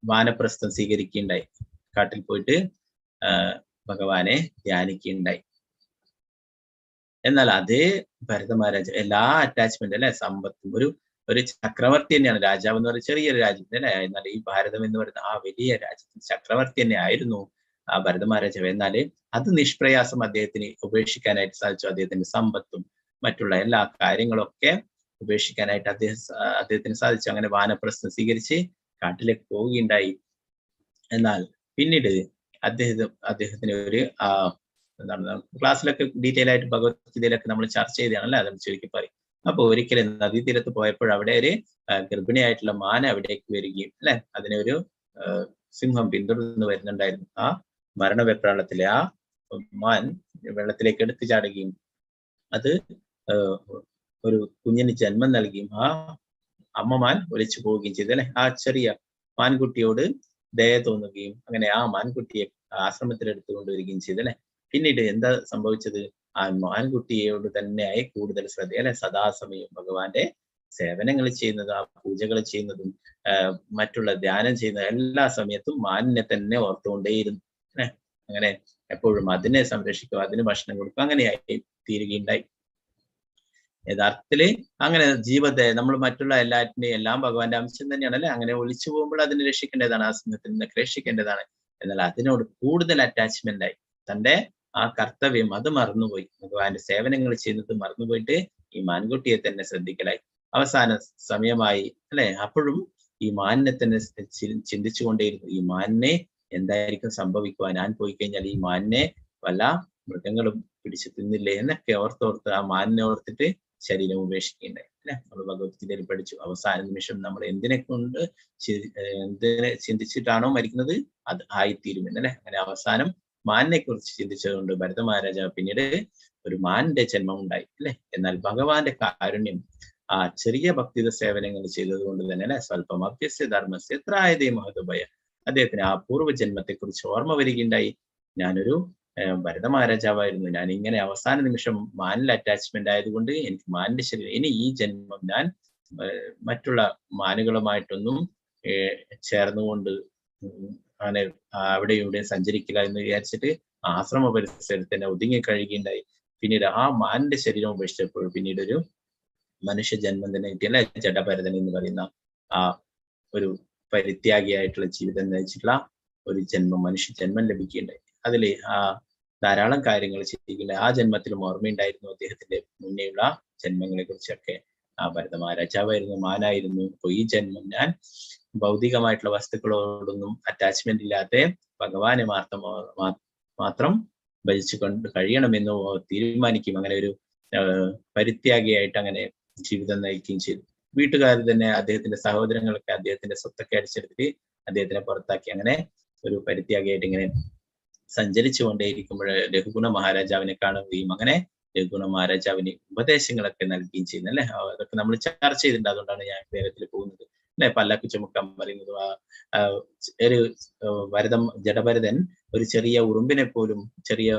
വാനപ്രസ്ഥം സ്വീകരിക്കുകയുണ്ടായി. കാട്ടിൽ പോയിട്ട് ഭഗവാനെ ധ്യാനിക്കുകയുണ്ടായി. എന്നാൽ അതേ ഭരത മഹാരാജ എല്ലാ അറ്റാച്ച്മെന്റ് അല്ലെ, സമ്പത്തും ഒരു ചക്രവർത്തി തന്നെയാണ്. രാജാവ് എന്ന് പറയുന്നത് ചെറിയൊരു രാജ്യത്തിന് അല്ലെ. എന്നാൽ ഈ ഭാരതം എന്ന് പറയുന്ന ആ വലിയ രാജ്യത്തിന് ചക്രവർത്തി തന്നെ ആയിരുന്നു ആ ഭരത മഹാരാജാവ്. എന്നാല് അത് നിഷ്പ്രയാസം അദ്ദേഹത്തിന് ഉപേക്ഷിക്കാനായിട്ട് സാധിച്ചു. അദ്ദേഹത്തിന്റെ സമ്പത്തും മറ്റുള്ള എല്ലാ കാര്യങ്ങളൊക്കെ ഉപേക്ഷിക്കാനായിട്ട് അദ്ദേഹത്തിന് സാധിച്ചു. അങ്ങനെ വാനപ്രസ്ഥം സ്വീകരിച്ച് കാട്ടിലേക്ക് പോവുകയുണ്ടായി. എന്നാൽ പിന്നീട് അദ്ദേഹത്തിന് ഒരു എന്താണ് ക്ലാസ്സിലൊക്കെ ഡീറ്റെയിൽ ആയിട്ട് ഭഗവത്ഗീതയിലൊക്കെ നമ്മൾ ചർച്ച ചെയ്തതാണല്ലേ, അതെന്ന് ചുരുക്കി പറയും. അപ്പൊ ഒരിക്കലും നദീതീരത്ത് പോയപ്പോൾ അവിടെ ഒരു ഗർഭിണിയായിട്ടുള്ള മാന അവിടേക്ക് വരികയും അല്ലെ, അതിനെ ഒരു സിംഹം പിന്തുടർന്ന് വരുന്നുണ്ടായിരുന്നു. ആ മരണവെപ്രാളത്തിലെ ആ മാൻ വെള്ളത്തിലേക്ക് എടുത്തു ചാടുകയും അത് ഒരു കുഞ്ഞിന് ജന്മം നൽകുകയും ആ അമ്മമാൻ ഒലിച്ചു പോവുകയും ചെയ്തു അല്ലെ. ആ ചെറിയ മാൻകുട്ടിയോട് ദയ തോന്നുകയും അങ്ങനെ ആ മാൻകുട്ടിയെ ആശ്രമത്തിൽ എടുത്തുകൊണ്ടുവരികയും ചെയ്തു അല്ലെ. പിന്നീട് എന്താ സംഭവിച്ചത്? ആ മാൻകുട്ടിയോട് തന്നെയായി കൂടുതൽ ശ്രദ്ധ അല്ലെ, സദാസമയം ഭഗവാന്റെ സേവനങ്ങൾ ചെയ്യുന്നതും ആ പൂജകൾ ചെയ്യുന്നതും മറ്റുള്ള ധ്യാനം ചെയ്യുന്ന എല്ലാ സമയത്തും മാനിനെ തന്നെ ഓർത്തുകൊണ്ടേയിരുന്നു അല്ലെ. അങ്ങനെ എപ്പോഴും അതിനെ സംരക്ഷിക്കുക, അതിന് ഭക്ഷണം കൊടുക്കുക, അങ്ങനെയായി തീരുകയുണ്ടായി. യഥാർത്ഥത്തില് അങ്ങനെ ജീവത്തെ നമ്മൾ മറ്റുള്ള എല്ലാറ്റിനെയും എല്ലാം ഭഗവാന്റെ അംശം തന്നെയാണ് അല്ലെ. അങ്ങനെ ഒളിച്ചു പോകുമ്പോൾ അതിനെ രക്ഷിക്കേണ്ടതാണ്, ആ സിംഹത്തിൽ നിന്നൊക്കെ രക്ഷിക്കേണ്ടതാണ്. എന്നാൽ അതിനോട് കൂടുതൽ അറ്റാച്ച്മെന്റ് ആയി, തന്റെ ആ കർത്തവ്യം അത് മറന്നുപോയി, ഭഗവാന്റെ സേവനങ്ങൾ ചെയ്യുന്നത് മറന്നുപോയിട്ട് ഈ മാൻകുട്ടിയെ തന്നെ ശ്രദ്ധിക്കലായി. അവസാന സമയമായി അല്ലെ, അപ്പോഴും ഈ മാനിനെ തന്നെ ചിന്തിച്ചുകൊണ്ടേയിരുന്നു. ഈ മാനിനെ എന്തായിരിക്കും സംഭവിക്കുക, ഞാൻ പോയി കഴിഞ്ഞാൽ ഈ മാനിനെ വല്ല മൃഗങ്ങളും പിടിച്ചു തിന്നില്ലേ എന്നൊക്കെ ഓർത്തോർത്ത് ആ മാനിനെ ഓർത്തിട്ട് ശരീരം ഉപേക്ഷിക്കുകയുണ്ടായി അല്ലെ. നമ്മൾ ഭഗവത്ഗീതയിൽ പഠിച്ചു, അവസാന നിമിഷം നമ്മൾ എന്തിനെ ചിന്തിച്ചിട്ടാണോ മരിക്കുന്നത് അത് ആയിത്തീരുമെന്നല്ലേ. അങ്ങനെ അവസാനം മാനിനെ കുറിച്ച് ചിന്തിച്ചതുകൊണ്ട് ഭരത മഹാരാജാവ് പിന്നീട് ഒരു മാനിന്റെ ജന്മം ഉണ്ടായി അല്ലെ. എന്നാൽ ഭഗവാന്റെ കാരുണ്യം ആ ചെറിയ ഭക്തിയുടെ സേവനങ്ങൾ ചെയ്തത് കൊണ്ട് തന്നെ അല്ലെ, സ്വല്പം അഭ്യസ്യ ധർമ്മസ്യ ത്രായതേ മഹതുഭയ, അദ്ദേഹത്തിന് ആ പൂർവ്വജന്മത്തെ കുറിച്ച് ഓർമ്മ വരികയുണ്ടായി. ഞാനൊരു ഭരത മഹാരാജാവായിരുന്നു, ഞാൻ ഇങ്ങനെ അവസാന നിമിഷം മാനിൽ അറ്റാച്ച്മെന്റ് ആയതുകൊണ്ട് എനിക്ക് മാനിന്റെ ശരീരം, ഇനി ഈ ജന്മം ഞാൻ മറ്റുള്ള മാനുകളുമായിട്ടൊന്നും ചേർന്നുകൊണ്ട് അങ്ങനെ അവിടെ ഇവിടെ സഞ്ചരിക്കില്ല എന്ന് വിചാരിച്ചിട്ട് ആശ്രമ പരിസരത്ത് തന്നെ ഒതുങ്ങി കഴിയുകയുണ്ടായി. പിന്നീട് ആ മാനിന്റെ ശരീരം ഉപേക്ഷിച്ചപ്പോൾ പിന്നീട് ഒരു മനുഷ്യ ജന്മം തന്നെ കിട്ടിയല്ലേ ജഡഭരതൻ എന്ന് പറയുന്ന ആ ഒരു പരിത്യാഗിയായിട്ടുള്ള ജീവിതം നയിച്ചിട്ടുള്ള ഒരു ജന്മം, മനുഷ്യ ജന്മം ലഭിക്കുകയുണ്ടായി. അതില് ധാരാളം കാര്യങ്ങൾ ചെയ്യുകയുണ്ടായി. ആ ജന്മത്തിലും ഓർമ്മയുണ്ടായിരുന്നു അദ്ദേഹത്തിന്റെ മുന്നേയുള്ള ജന്മങ്ങളെ കുറിച്ചൊക്കെ. ഭരത മഹാരാജാവായിരുന്നു, മാനായിരുന്നു. അപ്പൊ ഈ ജന്മം ഞാൻ ഭൗതികമായിട്ടുള്ള വസ്തുക്കളോടൊന്നും അറ്റാച്ച്മെന്റ് ഇല്ലാതെ ഭഗവാനെ മാത്രം ഭജിച്ചുകൊണ്ട് കഴിയണമെന്ന് തീരുമാനിക്കും. അങ്ങനെ ഒരു പരിത്യാഗിയായിട്ട് അങ്ങനെ ജീവിതം നയിക്കുകയും ചെയ്തു. വീട്ടുകാർ തന്നെ അദ്ദേഹത്തിന്റെ സഹോദരങ്ങളൊക്കെ അദ്ദേഹത്തിന്റെ സ്വത്തൊക്കെ അടിച്ചെടുത്തിട്ട് അദ്ദേഹത്തിനെ പുറത്താക്കി. അങ്ങനെ ഒരു പരിത്യാഗിയായിട്ട് ഇങ്ങനെ സഞ്ചരിച്ചു കൊണ്ടേയിരിക്കുമ്പോൾ രഘുഗുണ മഹാരാജാവിനെ കാണുകയും അങ്ങനെ രഘുഗുണ മഹാരാജാവിന് ഉപദേശങ്ങളൊക്കെ നൽകുകയും ചെയ്യുന്നു അല്ലെ. അതൊക്കെ നമ്മൾ ചർച്ച ചെയ്തിട്ടുണ്ട്, അതുകൊണ്ടാണ് ഞാൻ വേഗത്തിൽ പോകുന്നത് അല്ലെ. പല്ലക്ക് ചുമക്കാൻ പറയുന്നത് ഒരു ജഡഭരതൻ ഒരു ചെറിയ ഉറുമ്പിനെ പോലും, ചെറിയ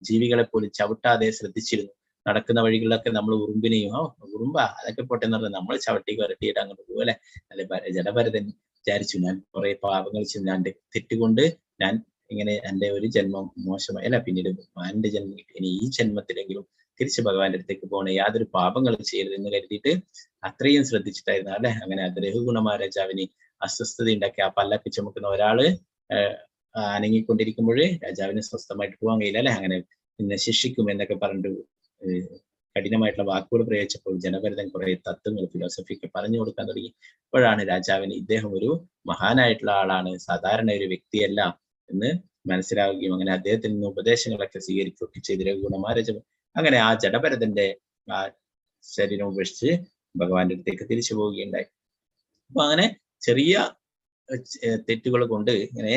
ജീവികളെ പോലും ചവിട്ടാതെ ശ്രദ്ധിച്ചിരുന്നു. നടക്കുന്ന വഴികളിലൊക്കെ നമ്മൾ ഉറുമ്പിനെയും ഉറുമ്പ അതൊക്കെ പോട്ടെന്ന് പറഞ്ഞാൽ നമ്മൾ ചവിട്ടി വരട്ടിയിട്ട് അങ്ങോട്ട് പോകും അല്ലെ. അല്ലെ ജഡഭരതൻ വിചാരിച്ചു, ഞാൻ കുറെ പാപങ്ങൾ ചെയ്യാണ്ട് തെറ്റുകൊണ്ട് ഞാൻ ഇങ്ങനെ എൻ്റെ ഒരു ജന്മം മോശമായി അല്ല, പിന്നീട് ഭഗവാന്റെ ജന്മം കിട്ടി, ഇനി ഈ ജന്മത്തിലെങ്കിലും തിരിച്ച് ഭഗവാന്റെ അടുത്തേക്ക് പോകണം, യാതൊരു പാപങ്ങളും ചെയ്യരുതെന്ന് കരുതിയിട്ട് അത്രയും ശ്രദ്ധിച്ചിട്ടായിരുന്നു അല്ലെ. അങ്ങനെ അത് രഘുഗുണ മഹാരാജാവിന് അസ്വസ്ഥത ഉണ്ടാക്കി. ആ പല്ലക്ക് ചുമക്കുന്ന ഒരാള് അനങ്ങിക്കൊണ്ടിരിക്കുമ്പോൾ രാജാവിന് സ്വസ്ഥമായിട്ട് പോകാൻ കഴിയില്ല അല്ലെ. അങ്ങനെ പിന്നെ ശിക്ഷിക്കും എന്നൊക്കെ പറഞ്ഞിട്ട് കഠിനമായിട്ടുള്ള വാക്കുകൾ പ്രയോഗിച്ചപ്പോൾ ജനഭരതൻ കുറെ തത്വങ്ങൾ, ഫിലോസഫിക്ക് പറഞ്ഞു കൊടുക്കാൻ തുടങ്ങി. അപ്പോഴാണ് രാജാവിന് ഇദ്ദേഹം ഒരു മഹാനായിട്ടുള്ള ആളാണ്, സാധാരണ ഒരു വ്യക്തിയല്ല എന്ന് മനസ്സിലാവുകയും അങ്ങനെ അദ്ദേഹത്തിൽ നിന്ന് ഉപദേശങ്ങളൊക്കെ സ്വീകരിക്കുകയൊക്കെ ചെയ്ത് രഘുഗുണ മഹാരാജാവ് അങ്ങനെ ആ ജഡഭരതന്റെ ആ ശരീരം ഉപേക്ഷിച്ച് ഭഗവാന്റെ അടുത്തേക്ക് തിരിച്ചു പോവുകയുണ്ടായി. അപ്പൊ അങ്ങനെ ചെറിയ തെറ്റുകൾ കൊണ്ട് ഇങ്ങനെ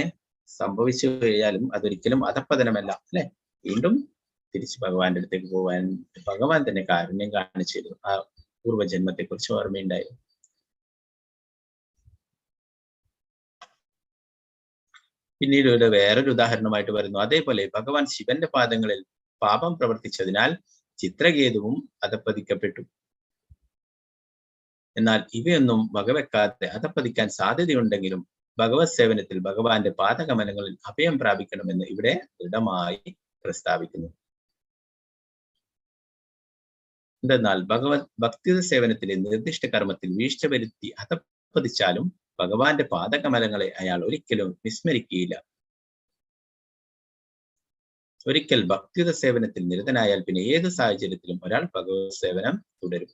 സംഭവിച്ചു കഴിഞ്ഞാലും അതൊരിക്കലും അധപ്പതനമല്ല അല്ലെ. വീണ്ടും തിരിച്ച് ഭഗവാന്റെ അടുത്തേക്ക് പോകാൻ ഭഗവാൻ തന്നെ കാരുണ്യം കാണിച്ചിരുന്നു. ആ പൂർവ്വജന്മത്തെ കുറിച്ച് ഓർമ്മയുണ്ടായിരുന്നു. പിന്നീട് ഇവിടെ വേറൊരു ഉദാഹരണമായിട്ട് പറയുന്നു. അതേപോലെ ഭഗവാൻ ശിവന്റെ പാദങ്ങളിൽ പാപം പ്രവർത്തിച്ചതിനാൽ ചിത്രകേതുവും അധപ്പതിക്കപ്പെട്ടു. എന്നാൽ ഇവയൊന്നും വകവെക്കാതെ അധപ്പതിക്കാൻ സാധ്യതയുണ്ടെങ്കിലും ഭഗവത് സേവനത്തിൽ ഭഗവാന്റെ പാദകമലങ്ങളിൽ അഭയം പ്രാപിക്കണമെന്ന് ഇവിടെ ദൃഢമായി പ്രസ്താവിക്കുന്നു. എന്തെന്നാൽ ഭഗവത് ഭക്തി സേവനത്തിലെ നിർദ്ദിഷ്ട കർമ്മത്തിൽ വീഴ്ച വരുത്തി അധപ്പതിച്ചാലും ഭഗവാന്റെ പാദകമലങ്ങളെ അയാൾ ഒരിക്കലും വിസ്മരിക്കുകയില്ല. ഒരിക്കൽ ഭക്തിയുത സേവനത്തിൽ നിരതനായാൽ പിന്നെ ഏത് സാഹചര്യത്തിലും ഒരാൾ ഭഗവത് സേവനം തുടരും.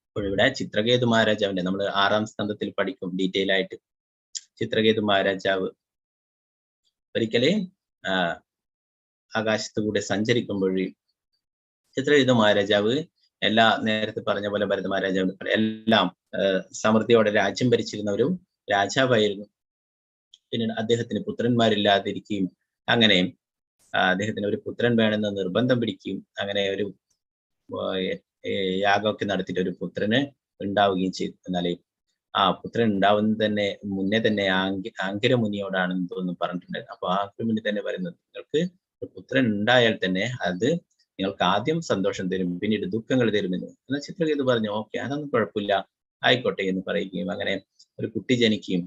അപ്പോൾ ഇവിടെ ചിത്രകേതു മഹാരാജാവിന്റെ നമ്മൾ 6ാം സ്കന്ധത്തിൽ പഠിക്കും ഡീറ്റെയിൽ ആയിട്ട്. ചിത്രകേതു മഹാരാജാവ് ഒരിക്കലേ ആകാശത്തു കൂടെ സഞ്ചരിക്കുമ്പോൾ ചിത്രകേതു മഹാരാജാവ് നേരത്തെ പറഞ്ഞ പോലെ ഭരത മഹാരാജാവ് എല്ലാം സമൃദ്ധിയോടെ രാജ്യം ഭരിച്ചിരുന്ന ഒരു രാജാവായിരുന്നു. പിന്നീട് അദ്ദേഹത്തിന് പുത്രന്മാരില്ലാതിരിക്കുകയും അങ്ങനെ അദ്ദേഹത്തിന് ഒരു പുത്രൻ വേണമെന്ന് നിർബന്ധം പിടിക്കുകയും അങ്ങനെ ഒരു യാഗമൊക്കെ നടത്തിയിട്ട് ഒരു പുത്രന് ഉണ്ടാവുകയും ചെയ്തു. എന്നാൽ ആ പുത്രൻ ഉണ്ടാവുന്നത് തന്നെ മുന്നേ തന്നെ ആംഗിരമുനിയോടാണെന്ന് തോന്നുന്നു പറഞ്ഞിട്ടുണ്ടായിരുന്നു. അപ്പൊ ആംഗിരമുനി തന്നെ പറയുന്നത്, നിങ്ങൾക്ക് ഒരു പുത്രൻ ഉണ്ടായാൽ തന്നെ അത് നിങ്ങൾക്ക് ആദ്യം സന്തോഷം തരും, പിന്നീട് ദുഃഖങ്ങൾ തരുമെന്ന്. എന്നാൽ ചിത്രകേതു പറഞ്ഞു, ഓക്കെ അതൊന്നും കുഴപ്പമില്ല, ആയിക്കോട്ടെ എന്ന് പറയുകയും അങ്ങനെ ഒരു കുട്ടി ജനിക്കുകയും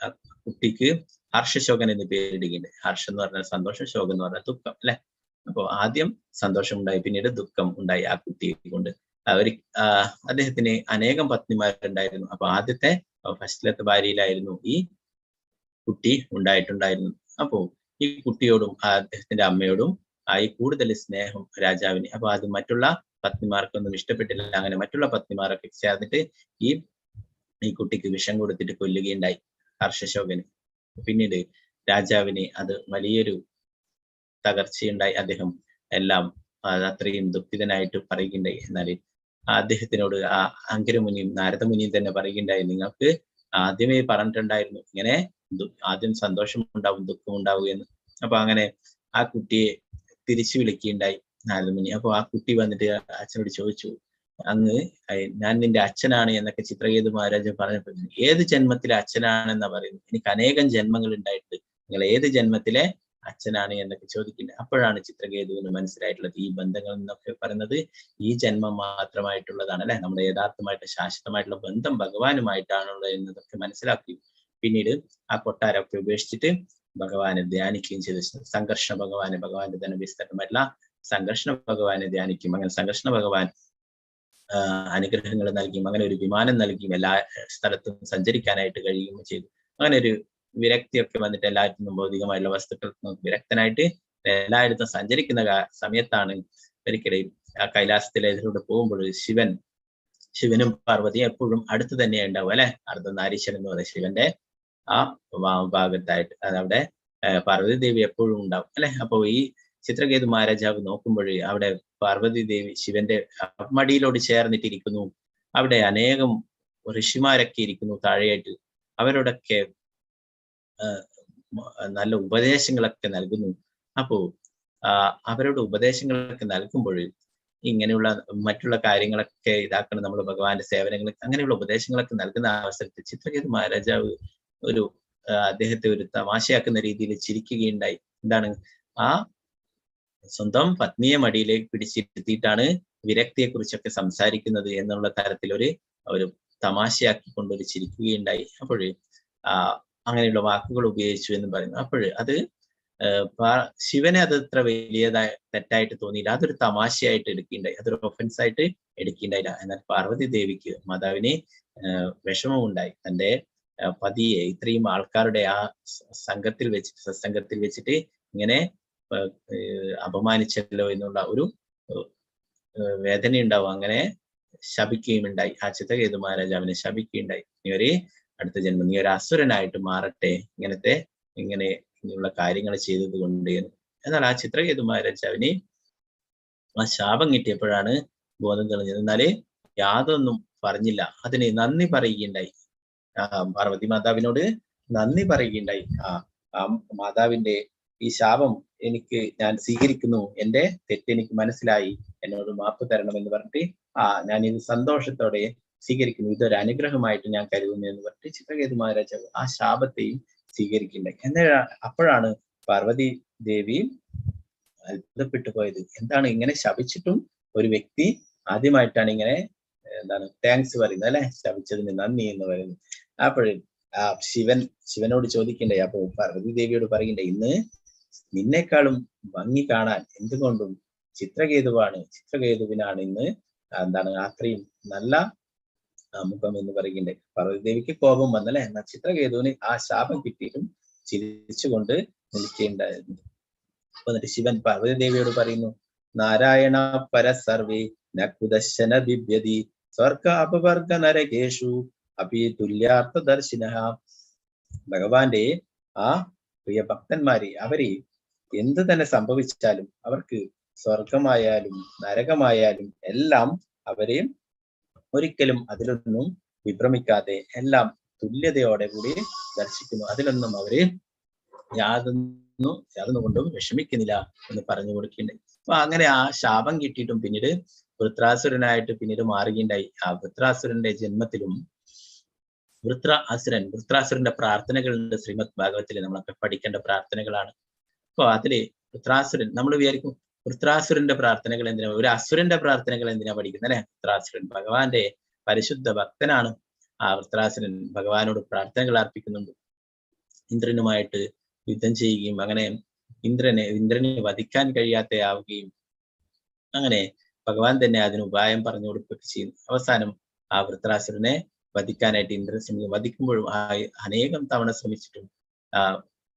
ആ കുട്ടിക്ക് ഹർഷശോകൻ എന്ന് പേരിടുകയുണ്ട്. ഹർഷം എന്ന് പറഞ്ഞാൽ സന്തോഷം, ശോകം എന്ന് പറഞ്ഞാൽ ദുഃഖം അല്ലെ. അപ്പൊ ആദ്യം സന്തോഷം ഉണ്ടായി, പിന്നീട് ദുഃഖം ഉണ്ടായി ആ കുട്ടിയെ കൊണ്ട്. അദ്ദേഹത്തിന് അനേകം പത്നിമാരുണ്ടായിരുന്നു. അപ്പൊ ആദ്യത്തെ ഫസ്റ്റിലത്തെ ഭാര്യയിലായിരുന്നു ഈ കുട്ടി ഉണ്ടായിട്ടുണ്ടായിരുന്നു. അപ്പോ ഈ കുട്ടിയോടും അദ്ദേഹത്തിന്റെ അമ്മയോടും ആയി കൂടുതൽ സ്നേഹം രാജാവിന്. അപ്പൊ അത് മറ്റുള്ള പത്നിമാർക്കൊന്നും ഇഷ്ടപ്പെട്ടില്ല. അങ്ങനെ മറ്റുള്ള പത്നിമാരൊക്കെ ചേർന്നിട്ട് ഈ കുട്ടിക്ക് വിഷം കൊടുത്തിട്ട് കൊല്ലുകയുണ്ടായി ഹർഷശോകന്. പിന്നീട് രാജാവിന് അത് വലിയൊരു തകർച്ചയുണ്ടായി. അദ്ദേഹം എല്ലാം അത്രയും ദുഃഖിതനായിട്ട് പറയുകയുണ്ടായി. എന്നാൽ അദ്ദേഹത്തിനോട് ആ അങ്കരമുനിയും നാരദമുനിയും തന്നെ പറയുകയുണ്ടായി, നിങ്ങൾക്ക് ആദ്യമേ പറഞ്ഞിട്ടുണ്ടായിരുന്നു ഇങ്ങനെ ആദ്യം സന്തോഷം ഉണ്ടാവും ദുഃഖം ഉണ്ടാവും എന്ന്. അപ്പൊ അങ്ങനെ ആ കുട്ടിയെ തിരിച്ചു വിളിക്കുകയുണ്ടായി നാരദമുനി. അപ്പൊ ആ കുട്ടി വന്നിട്ട് അച്ഛനോട് ചോദിച്ചു, അങ്ങ് ഞാൻ നിന്റെ അച്ഛനാണ് എന്നൊക്കെ ചിത്രകേതു മഹാരാജൻ പറഞ്ഞപ്പോൾ, ഏത് ജന്മത്തിലെ അച്ഛനാണെന്നാ പറയുന്നത്? എനിക്ക് അനേകം ജന്മങ്ങൾ ഉണ്ടായിട്ട് നിങ്ങൾ ഏത് ജന്മത്തിലെ അച്ഛനാണ് എന്നൊക്കെ ചോദിക്കുന്നത്. അപ്പോഴാണ് ചിത്രകേതുവിന് മനസ്സിലായിട്ടുള്ളത് ഈ ബന്ധങ്ങൾ എന്നൊക്കെ പറയുന്നത് ഈ ജന്മം മാത്രമായിട്ടുള്ളതാണ് അല്ലെ, നമ്മുടെ യഥാർത്ഥമായിട്ട് ശാശ്വതമായിട്ടുള്ള ബന്ധം ഭഗവാനുമായിട്ടാണുള്ളത് എന്നതൊക്കെ മനസ്സിലാക്കി. പിന്നീട് ആ കൊട്ടാരമൊക്കെ ഉപേക്ഷിച്ചിട്ട് ഭഗവാനെ ധ്യാനിക്കുകയും ചെയ്തു. സംഘർഷണ ഭഗവാന്റെ തന്നെ വിസ്തൃതമായിട്ടുള്ള സംഘർഷണ ഭഗവാനെ ധ്യാനിക്കും. അങ്ങനെ സംഘർഷണ ഭഗവാൻ അനുഗ്രഹങ്ങൾ നൽകിയും അങ്ങനെ ഒരു വിമാനം നൽകിയും എല്ലാ സ്ഥലത്തും സഞ്ചരിക്കാനായിട്ട് കഴിയുകയും ചെയ്തു. അങ്ങനെ ഒരു വിരക്തിയൊക്കെ വന്നിട്ട് എല്ലായിടത്തും ഭൗതികമായിട്ടുള്ള വസ്തുക്കൾക്കും വിരക്തനായിട്ട് എല്ലായിടത്തും സഞ്ചരിക്കുന്ന സമയത്താണ് ഒരിക്കലും ആ കൈലാസത്തിലൂടെ പോകുമ്പോൾ ശിവനും പാർവതിയും എപ്പോഴും അടുത്ത് തന്നെ ഉണ്ടാവും അല്ലെ. അർദ്ധനാരീശ്വരൻ എന്ന് പറയുന്നത് ശിവന്റെ ആ ഭാഗത്തായിട്ട് അതവിടെ പാർവതി ദേവി എപ്പോഴും ഉണ്ടാവും അല്ലെ. അപ്പൊ ഈ ചിത്രകേതു മഹാരാജാവ് നോക്കുമ്പോൾ അവിടെ പാർവതി ദേവി ശിവന്റെ മടിയിലോട് ചേർന്നിട്ടിരിക്കുന്നു. അവിടെ അനേകം ഋഷിമാരൊക്കെ ഇരിക്കുന്നു താഴെയായിട്ട്. അവരോടൊക്കെ നല്ല ഉപദേശങ്ങളൊക്കെ നൽകുന്നു. അപ്പോ അവരുടെ ഉപദേശങ്ങളൊക്കെ നൽകുമ്പോൾ ഇങ്ങനെയുള്ള മറ്റുള്ള കാര്യങ്ങളൊക്കെ ഇതാക്കണം, നമ്മൾ ഭഗവാന്റെ സേവനങ്ങൾ അങ്ങനെയുള്ള ഉപദേശങ്ങളൊക്കെ നൽകുന്ന അവസരത്തിൽ ചിത്രകേതു മഹാരാജാവ് അദ്ദേഹത്തെ ഒരു തമാശയാക്കുന്ന രീതിയിൽ ചിരിക്കുകയുണ്ടായി. എന്താണ്, ആ സ്വന്തം പത്നിയെ മടിയിലേക്ക് പിടിച്ചിരുത്തിയിട്ടാണ് വിരക്തിയെ കുറിച്ചൊക്കെ സംസാരിക്കുന്നത് എന്നുള്ള തരത്തിൽ ഒരു തമാശയാക്കിക്കൊണ്ടൊരു ചിരിക്കുകയുണ്ടായി. അപ്പോൾ അങ്ങനെയുള്ള വാക്കുകൾ ഉപയോഗിച്ചു എന്ന് പറയുന്നു. അപ്പോൾ അത് ശിവനെ അത് അത്ര വലിയതായ തെറ്റായിട്ട് തോന്നിയില്ല, അതൊരു തമാശയായിട്ട് എടുക്കുകയുണ്ടായി, അതൊരു ഒഫൻസ് ആയിട്ട് എടുക്കുകയുണ്ടായില്ല. എന്നാൽ പാർവതി ദേവിക്ക് മാതാവിന് വിഷമമുണ്ടായി. തൻ്റെ പതിയെ ഇത്രയും ആൾക്കാരുടെ ആ സത്സംഗത്തിൽ വെച്ചിട്ട് ഇങ്ങനെ അപമാനിച്ചല്ലോ എന്നുള്ള ഒരു വേദന ഉണ്ടാവും. അങ്ങനെ ശപിക്കുകയും ഉണ്ടായി. ആ ചിത്രകേതു മഹാരാജാവിനെ ശപിക്കുകയുണ്ടായി, നീ ഒരു അടുത്ത ജന്മം നീ ഒരു അസുരനായിട്ട് മാറട്ടെ ഇങ്ങനെയുള്ള കാര്യങ്ങൾ ചെയ്തത് കൊണ്ട്. എന്നാൽ ആ ചിത്രകേതു മഹാരാജാവിന് ആ ശാപം കിട്ടിയപ്പോഴാണ് ബോധം തെളിഞ്ഞത്. എന്നാല് യാതൊന്നും പറഞ്ഞില്ല, അതിന് നന്ദി പറയുകയുണ്ടായി. പാർവതി മാതാവിനോട് നന്ദി പറയുകയുണ്ടായി. ആ മാതാവിന്റെ ഈ ശാപം ഞാൻ സ്വീകരിക്കുന്നു, എന്റെ തെറ്റെനിക്ക് മനസ്സിലായി, എന്നോട് മാപ്പ് തരണം എന്ന് പറഞ്ഞിട്ട് ഞാൻ ഇത് സന്തോഷത്തോടെ സ്വീകരിക്കുന്നു, ഇതൊരു അനുഗ്രഹമായിട്ട് ഞാൻ കരുതുന്നു എന്ന് പറഞ്ഞിട്ട് ചിത്രകേതു മഹാരാജാവ് ആ ശാപത്തെയും സ്വീകരിക്കുന്നുണ്ടായി. എന്നാൽ അപ്പോഴാണ് പാർവതി ദേവി അത്ഭുതപ്പെട്ടു പോയത്. എന്താണ്, ഇങ്ങനെ ശപിച്ചിട്ടും ഒരു വ്യക്തി ആദ്യമായിട്ടാണ് ഇങ്ങനെ താങ്ക്സ് പറയുന്നത് അല്ലെ, ശപിച്ചതിന് നന്ദി എന്ന് പറയുന്നത്. അപ്പോഴും ശിവനോട് ചോദിക്കണ്ടായി. അപ്പൊ പാർവതി ദേവിയോട് പറയണ്ടേ, ഇന്ന് നിന്നെക്കാളും ഭംഗി കാണാൻ എന്തുകൊണ്ടും ചിത്രകേതുവിനാണ് ഇന്ന് അത്രയും നല്ല മുഖം എന്ന് പറയുന്നുണ്ട്. പാർവതി ദേവിക്ക് കോപം വന്നല്ലേ, എന്നാൽ ചിത്രകേതുവിന് ആ ശാപം കിട്ടിയിട്ടും ചിരിച്ചുകൊണ്ട് നിൽക്കേണ്ടായിരുന്നു. എന്നിട്ട് ശിവൻ പാർവതി ദേവിയോട് പറയുന്നു, നാരായണ പരസർവേ നകുദശന ബിഭ്യതി സ്വർഗ അപവർഗ നരകേഷു അപി തുല്യാർത്ഥ ദർശിനഃ. ഭഗവാന്റെ ആ പ്രിയ ഭക്തന്മാരെ അവര് എന്ത് തന്നെ സംഭവിച്ചാലും അവർക്ക് സ്വർഗമായാലും നരകമായാലും എല്ലാം അവരെ ഒരിക്കലും അതിലൊന്നും വിഭ്രമിക്കാതെ എല്ലാം തുല്യതയോടെ കൂടി ദർശിക്കുന്നു. അതിലൊന്നും അവര് യാതൊന്നുകൊണ്ടും വിഷമിക്കുന്നില്ല എന്ന് പറഞ്ഞു കൊടുക്കുകയുണ്ടായി. അപ്പൊ അങ്ങനെ ആ ശാപം കിട്ടിയിട്ടും പിന്നീട് വൃത്രാസുരനായിട്ട് പിന്നീട് മാറുകയുണ്ടായി. ആ വൃത്രാസുരന്റെ ജന്മത്തിലും വൃത്രാസുരന്റെ പ്രാർത്ഥനകളുണ്ട്. ശ്രീമദ് ഭാഗവത്തില് നമ്മളൊക്കെ പഠിക്കേണ്ട പ്രാർത്ഥനകളാണ്. അപ്പൊ അതില് വൃത്രാസുരൻ, നമ്മൾ വിചാരിക്കും വൃത്രാസുരന്റെ പ്രാർത്ഥനകൾ എന്തിനാ, ഒരു അസുരന്റെ പ്രാർത്ഥനകൾ എന്തിനാ പഠിക്കുന്നത് അല്ലെ. വൃത്രാസുരൻ ഭഗവാന്റെ പരിശുദ്ധ ഭക്തനാണ്. ആ വൃത്രാസുരൻ ഭഗവാനോട് പ്രാർത്ഥനകൾ അർപ്പിക്കുന്നുണ്ട്. ഇന്ദ്രനുമായിട്ട് യുദ്ധം ചെയ്യുകയും അങ്ങനെ ഇന്ദ്രനെ വധിക്കാൻ കഴിയാത്തയാവുകയും അങ്ങനെ ഭഗവാൻ തന്നെ അതിന് ഉപായം പറഞ്ഞു കൊടുക്കുകയൊക്കെ ചെയ്യുന്നു. അവസാനം ആ വൃത്രാസുരനെ വധിക്കാനായിട്ട് ഇന്ദ്രൻ ശ്രമിക്കും. വധിക്കുമ്പോഴും അനേകം തവണ ശ്രമിച്ചിട്ടും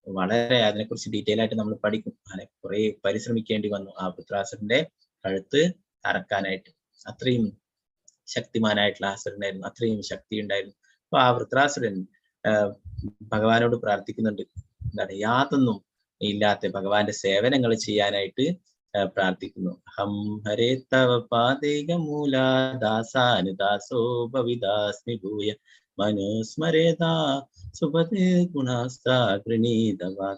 വളരെ അതിനെക്കുറിച്ച് ഡീറ്റെയിൽ ആയിട്ട് നമ്മൾ പഠിക്കും. അങ്ങനെ കുറെ പരിശ്രമിക്കേണ്ടി വന്നു ആ വൃത്രാസുരന്റെ കഴുത്ത് അറക്കാനായിട്ട്. അത്രയും ശക്തിമാനായിട്ടുള്ള അസുരനായിരുന്നു, അത്രയും ശക്തി ഉണ്ടായിരുന്നു. അപ്പൊ ആ വൃത്രാസുരൻ ഭഗവാനോട് പ്രാർത്ഥിക്കുന്നുണ്ട്. യാതൊന്നും ഇല്ലാത്ത ഭഗവാന്റെ സേവനങ്ങൾ ചെയ്യാനായിട്ട് പ്രാർത്ഥിക്കുന്നു. ഹം ഹരേ തവ പാദേക മൂല ദാസാനുദാസോ ഭവിദാസ്മി ഭൂയ മനുസ്മരേതാ സുപതേ ഗുണാസ്താകൃണീതവാ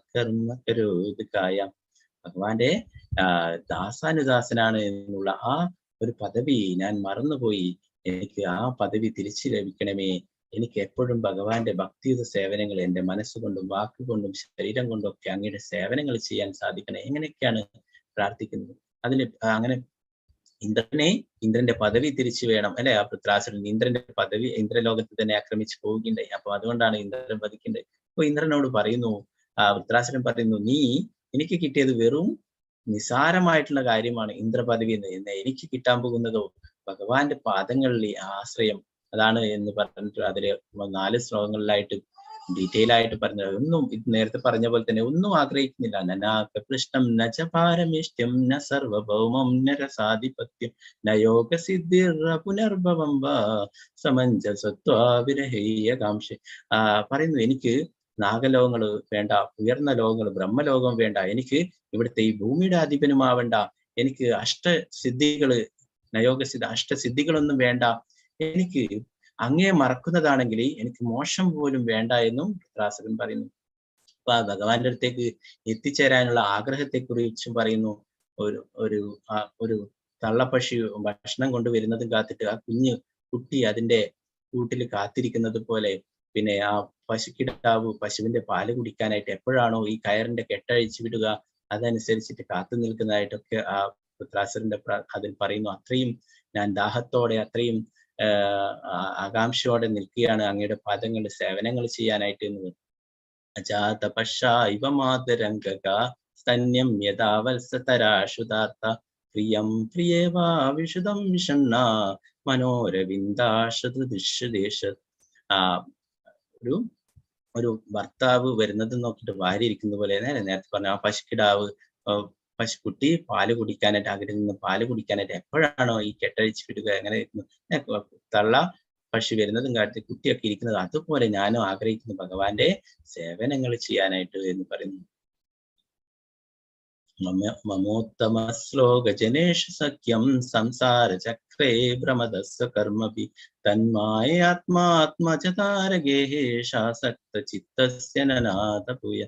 കരോത് കായ. ഭഗവാന്റെ ദാസാനുദാസനാണ് എന്നുള്ള ആ ഒരു പദവി ഞാൻ മറന്നുപോയി, എനിക്ക് ആ പദവി തിരിച്ചു ലഭിക്കണമേ എനിക്ക് എപ്പോഴും ഭഗവാന്റെ ഭക്തിയുത സേവനങ്ങൾ എൻ്റെ മനസ്സുകൊണ്ടും വാക്കുകൊണ്ടും ശരീരം കൊണ്ടും ഒക്കെ അങ്ങയുടെ സേവനങ്ങൾ ചെയ്യാൻ സാധിക്കണേ. എങ്ങനെയൊക്കെയാണ് പ്രാർത്ഥിക്കുന്നത്. അതിന് അങ്ങനെ ഇന്ദ്രന്റെ പദവി തിരിച്ചു വേണം അല്ലെ? ആ വൃത്രാസുരൻ ഇന്ദ്രന്റെ പദവി ഇന്ദ്രലോകത്ത് തന്നെ ആക്രമിച്ചു പോവുകയുണ്ടായി. അപ്പൊ അതുകൊണ്ടാണ് ഇന്ദ്രൻ വധിക്കേണ്ടത്. അപ്പൊ ഇന്ദ്രനോട് പറയുന്നു, വൃത്രാസുരൻ പറയുന്നു, നീ എനിക്ക് കിട്ടിയത് വെറും നിസാരമായിട്ടുള്ള കാര്യമാണ് ഇന്ദ്രപദവി എന്ന് എനിക്ക് കിട്ടാൻ പോകുന്നതോ ഭഗവാന്റെ പാദങ്ങളിലെ ആശ്രയം അതാണ് എന്ന് പറഞ്ഞിട്ട് അതില് 4 ശ്ലോകങ്ങളിലായിട്ട് ഡീറ്റെയിൽ ആയിട്ട് പറഞ്ഞത്. ഒന്നും നേരത്തെ പറഞ്ഞ പോലെ തന്നെ ഒന്നും ആഗ്രഹിക്കുന്നില്ല. നനാകൃഷ്ണം നച പാരമിഷ്ട്യം ന സർവഭൗമം ന രസാധിപത്യം ന യോഗസിദ്ധിർ പുനർഭവം വാ സമഞ്ജസത്വാവിരഹീയകാംക്ഷ. പറയുന്നു, എനിക്ക് നാഗലോകങ്ങള് വേണ്ട, ഉയർന്ന ലോകങ്ങൾ ബ്രഹ്മലോകം വേണ്ട, എനിക്ക് ഇവിടുത്തെ ഈ ഭൂമിയുടെ അധിപനുമാവണ്ട, എനിക്ക് അഷ്ടസിദ്ധികള് നയോഗസിദ്ധ അഷ്ടസിദ്ധികളൊന്നും വേണ്ട, എനിക്ക് അങ്ങേ മറക്കുന്നതാണെങ്കിൽ എനിക്ക് മോശം പോലും വേണ്ട എന്നും വൃത്രാസുരൻ പറയുന്നു. അപ്പൊ ആ ഭഗവാന്റെ അടുത്തേക്ക് എത്തിച്ചേരാനുള്ള ആഗ്രഹത്തെ കുറിച്ചും പറയുന്നു. ഒരു തള്ളപ്പശു ഭക്ഷണം കൊണ്ടുവരുന്നതും കാത്തിട്ട് ആ കുട്ടി അതിന്റെ കൂട്ടിൽ കാത്തിരിക്കുന്നത് പോലെ, പിന്നെ ആ പശുക്കിടാവ് പശുവിന്റെ പാല് കുടിക്കാനായിട്ട് എപ്പോഴാണോ ഈ കയറിന്റെ കെട്ടഴിച്ചു വിടുക അതനുസരിച്ചിട്ട് കാത്തു നിൽക്കുന്നതായിട്ടൊക്കെ ആ വൃത്രാസുരന്റെ അതിൽ പറയുന്നു. അത്രയും ഞാൻ ദാഹത്തോടെ അത്രയും ആകാംക്ഷയോടെ നിൽക്കുകയാണ് അങ്ങയുടെ പാദങ്ങളുടെ സേവനങ്ങൾ ചെയ്യാനായിട്ട് എന്നത്. അജാത പശാ ഇവ മാതരംഗക സ്തന്യം യഥാവത്സതരാശുതാർത്ഥ പ്രിയം പ്രിയേവാ വിശുദ്ധം വിഷണ്ണ മനോരവിന്ദാശതൃദേശ. ഒരു ഭർത്താവ് വരുന്നത് നോക്കിയിട്ട് ഭാര്യ ഇരിക്കുന്ന പോലെ നേരത്തെ പറഞ്ഞ ആ പശുക്കിടാവ് പശുക്കുട്ടി പാല് കുടിക്കാനായിട്ട് ആഗ്രഹിക്കുന്നു. പാല് കുടിക്കാനായിട്ട് എപ്പോഴാണോ ഈ കെട്ടഴിച്ചു വിടുക, അങ്ങനെ തള്ള പശു വരുന്നതും കാട്ടി കുട്ടിയൊക്കെ ഇരിക്കുന്നത്, അതുപോലെ ഞാനും ആഗ്രഹിക്കുന്നു ഭഗവാന്റെ സേവനങ്ങൾ ചെയ്യാനായിട്ട് എന്ന് പറയുന്നു. മമോത്തമ ശ്ലോക ജനേഷു സഖ്യം സംസാര ചക്രേ ഭ്രമദസ്സ കർമ്മഭി തന്മായ ആത്മാത്മജതാരഗേഹേഷാസക്ത ചിത്തസ്യ നനാഥപൂയ.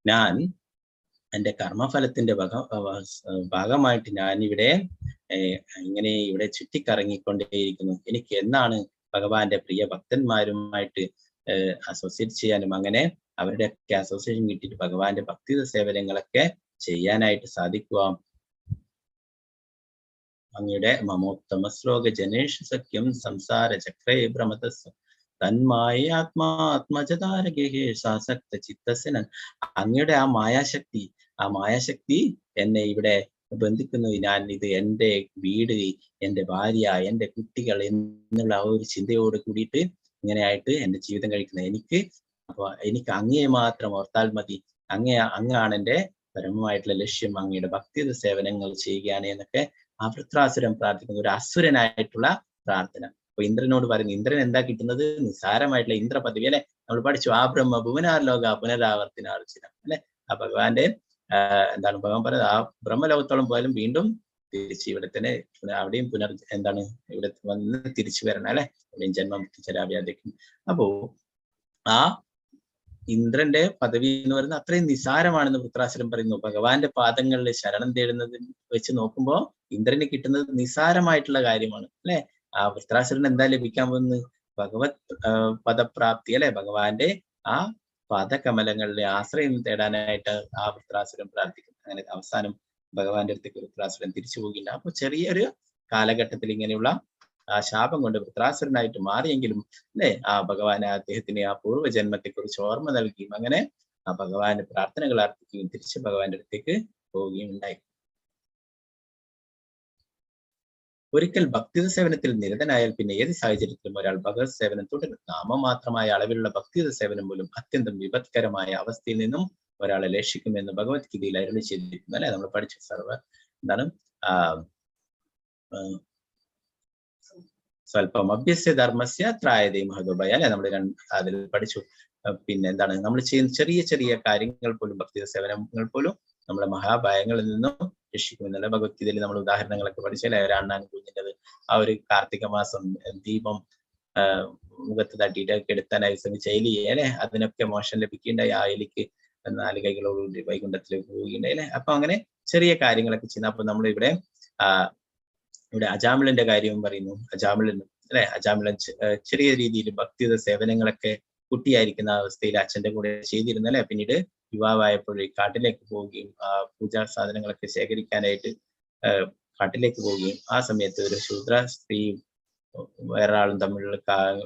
ഞാൻ എൻ്റെ കർമ്മഫലത്തിന്റെ ഭാഗമായിട്ട് ഞാൻ ഇങ്ങനെ ഇവിടെ ചുറ്റിക്കറങ്ങിക്കൊണ്ടേയിരിക്കുന്നു. എനിക്ക് എന്നാണ് ഭഗവാന്റെ പ്രിയ ഭക്തന്മാരുമായിട്ട് അസോസിയേറ്റ് ചെയ്യാനും അങ്ങനെ അവരുടെയൊക്കെ അസോസിയേഷൻ കിട്ടിയിട്ട് ഭഗവാന്റെ ഭക്തിയുടെ സേവനങ്ങളൊക്കെ ചെയ്യാനായിട്ട് സാധിക്കുക. അങ്ങയുടെ മമോത്തമ ശ്ലോക ജനേഷു സഖ്യം സംസാര ചക്രേ ഭ്രമതസ്സ തന്മായ ആത്മാത്മജതാരഗേഹേഷാസക്ത ചിത്തസ്യ. അങ്ങയുടെ ആ മായാശക്തി എന്നെ ഇവിടെ ബന്ധിക്കുന്നു. ഇത് എൻ്റെ വീട്, എൻ്റെ ഭാര്യ, എൻ്റെ കുട്ടികൾ എന്നുള്ള ആ ഒരു ചിന്തയോട് കൂടിയിട്ട് ഇങ്ങനെയായിട്ട് എൻ്റെ ജീവിതം കഴിക്കുന്നത്. എനിക്ക് അങ്ങയെ മാത്രം ഓർത്താൽ മതി, അങ്ങാണ് എൻ്റെ പരമമായിട്ടുള്ള ലക്ഷ്യം, അങ്ങയുടെ ഭക്തിയുടെ സേവനങ്ങൾ ചെയ്യുകയാണ് എന്നൊക്കെ ആ വൃത്രാസുരൻ പ്രാർത്ഥിക്കുന്ന ഒരു അസുരനായിട്ടുള്ള പ്രാർത്ഥന. അപ്പൊ ഇന്ദ്രനോട് പറയുന്നു, ഇന്ദ്രൻ എന്താ കിട്ടുന്നത്? നിസ്സാരമായിട്ടുള്ള ഇന്ദ്ര പദവി അല്ലെ? നമ്മൾ പഠിച്ചു, ആ ബ്രഹ്മ ഭുവനാർലോക പുനരാവർത്തിനാർജിതം അല്ലെ? ആ ഭഗവാന്റെ എന്താണ് ഭഗവാൻ പറയുന്നത്, ആ ബ്രഹ്മലോകത്തോളം പോയാലും വീണ്ടും തിരിച്ച് ഇവിടെ തന്നെ അവിടെയും ഇവിടെ വന്ന് തിരിച്ചു വരണം അല്ലെ? അവിടെയും ജന്മം ചരാവ്യാധിക്കും. അപ്പോ ആ ഇന്ദ്രന്റെ പദവി എന്ന് പറയുന്നത് അത്രയും നിസാരമാണെന്ന് വൃത്രാസുരൻ പറയുന്നു. ഭഗവാന്റെ പാദങ്ങളിൽ ശരണം തേടുന്നത് വെച്ച് നോക്കുമ്പോൾ ഇന്ദ്രന് കിട്ടുന്നത് നിസാരമായിട്ടുള്ള കാര്യമാണ് അല്ലെ? ആ വൃത്രാസുരൻ എന്താ ലഭിക്കാൻ പോകുന്നത്? ഭഗവത് പദപ്രാപ്തി അല്ലെ? ഭഗവാന്റെ ആ പാദകമലങ്ങളിലെ ആശ്രയം തേടാനായിട്ട് ആ വൃത്രാസുരൻ പ്രാർത്ഥിക്കുന്നു. അങ്ങനെ അവസാനം ഭഗവാന്റെ അടുത്തേക്ക് വൃത്രാസുരൻ തിരിച്ചു പോകില്ല. അപ്പൊ ചെറിയൊരു കാലഘട്ടത്തിൽ ഇങ്ങനെയുള്ള ആ ശാപം കൊണ്ട് വൃത്രാസുരനായിട്ട് മാറിയെങ്കിലും അല്ലെ, ആ ഭഗവാൻ അദ്ദേഹത്തിന് ആ പൂർവ്വജന്മത്തെ കുറിച്ച് ഓർമ്മ നൽകുകയും അങ്ങനെ ആ ഭഗവാന്റെ പ്രാർത്ഥനകൾ അർപ്പിക്കുകയും തിരിച്ച് ഭഗവാന്റെ അടുത്തേക്ക് പോവുകയും ഉണ്ടായി. ഒരിക്കൽ ഭക്തിയുത സേവനത്തിൽ നിരതനായാൽ പിന്നെ ഏത് സാഹചര്യത്തിലും ഒരാൾ ഭഗവത് സേവനം തുടരും. നാമമാത്രമായ അളവിലുള്ള ഭക്തിയുത സേവനം പോലും അത്യന്തം വിപത്കരമായ അവസ്ഥയിൽ നിന്നും ഒരാളെ രക്ഷിക്കുമെന്ന് ഭഗവത്ഗീതയിൽ അരുളി ചെയ്തിരിക്കുന്നു അല്ലെ? നമ്മൾ പഠിച്ച സ്വല്പം അഭ്യസ്യ ധർമ്മസ്യ ത്രായതേ മഹതോഭയ അല്ലെ? നമ്മൾ അതിൽ പഠിച്ചു. പിന്നെ എന്താണ് നമ്മൾ ചെയ്യുന്ന ചെറിയ ചെറിയ കാര്യങ്ങൾ പോലും, ഭക്തിയുത സേവനങ്ങൾ പോലും നമ്മളെ മഹാഭയങ്ങളിൽ നിന്നും രക്ഷിക്കുമെന്നല്ല ഭഗവത്ഗീതയിൽ നമ്മൾ ഉദാഹരണങ്ങളൊക്കെ പഠിച്ചാലേ, ഒരു അണ്ണാൻ കുഞ്ഞിൻ്റെത് ആ ഒരു കാർത്തിക മാസം ദീപം മുഖത്ത് തട്ടിയിട്ടൊക്കെ എടുത്താനായി ശ്രമിച്ച എലി അല്ലെ? അതിനൊക്കെ മോശം ലഭിക്കുകയുണ്ടായി. ആ എലിക്ക് 4 കൈകളോടുകൂടി വൈകുണ്ഠത്തിലേക്ക് പോവുകയുണ്ടായി അല്ലെ? അപ്പൊ അങ്ങനെ ചെറിയ കാര്യങ്ങളൊക്കെ ചെയ്യുന്ന. അപ്പൊ നമ്മൾ ഇവിടെ അജാമിളന്റെ കാര്യവും പറയുന്നു. അല്ലെ. അജാമിളൻ ചെറിയ രീതിയിൽ ഭക്തിയുത സേവനങ്ങളൊക്കെ കുട്ടിയായിരിക്കുന്ന അവസ്ഥയിൽ അച്ഛന്റെ കൂടെ ചെയ്തിരുന്നു അല്ലെ. പിന്നീട് യുവാവായപ്പോഴേ കാട്ടിലേക്ക് പോവുകയും ആ പൂജാ സാധനങ്ങളൊക്കെ ശേഖരിക്കാനായിട്ട് കാട്ടിലേക്ക് പോവുകയും ആ സമയത്ത് ഒരു ശൂദ്ര സ്ത്രീയും വേറൊരാളും തമ്മിലുള്ള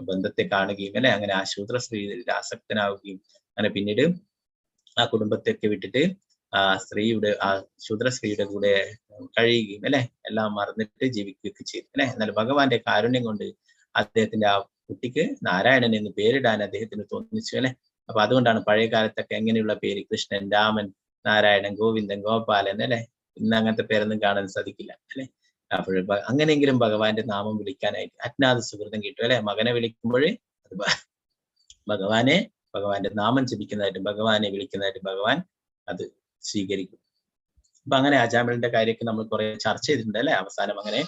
ബന്ധത്തെ കാണുകയും അല്ലെ. അങ്ങനെ ആ ശൂദ്ര സ്ത്രീയിൽ ആസക്തനാവുകയും അങ്ങനെ പിന്നീട് ആ കുടുംബത്തെയൊക്കെ വിട്ടിട്ട് ആ ശൂദ്ര സ്ത്രീയുടെ കൂടെ കഴിയുകയും അല്ലെ, എല്ലാം മറന്നിട്ട് ജീവിക്കുകയൊക്കെ ചെയ്തു അല്ലെ. എന്നാൽ ഭഗവാന്റെ കാരുണ്യം കൊണ്ട് അദ്ദേഹത്തിന്റെ ആ കുട്ടിക്ക് നാരായണൻ എന്ന് പേരിടാൻ അദ്ദേഹത്തിന് തോന്നിച്ചു അല്ലെ. അപ്പൊ അതുകൊണ്ടാണ് പഴയ കാലത്തൊക്കെ എങ്ങനെയുള്ള പേര് കൃഷ്ണൻ, രാമൻ, നാരായണൻ, ഗോവിന്ദൻ, ഗോപാലൻ അല്ലെ. ഇന്ന് അങ്ങനത്തെ പേരൊന്നും കാണാൻ സാധിക്കില്ല അല്ലെ. അപ്പോൾ അങ്ങനെയെങ്കിലും ഭഗവാന്റെ നാമം വിളിക്കാനായിട്ട് അജ്ഞാത സുഹൃതം കിട്ടും അല്ലെ. മകനെ വിളിക്കുമ്പോഴേ അത് ഭഗവാന്റെ നാമം ജപിക്കുന്നതായിട്ട് ഭഗവാനെ വിളിക്കുന്നതായിട്ട് ഭഗവാൻ അത് സ്വീകരിക്കും. അപ്പൊ അങ്ങനെ അജാമിളന്റെ കാര്യമൊക്കെ നമ്മൾ കുറെ ചർച്ച ചെയ്തിട്ടുണ്ട് അല്ലെ. അവസാനം അങ്ങനെ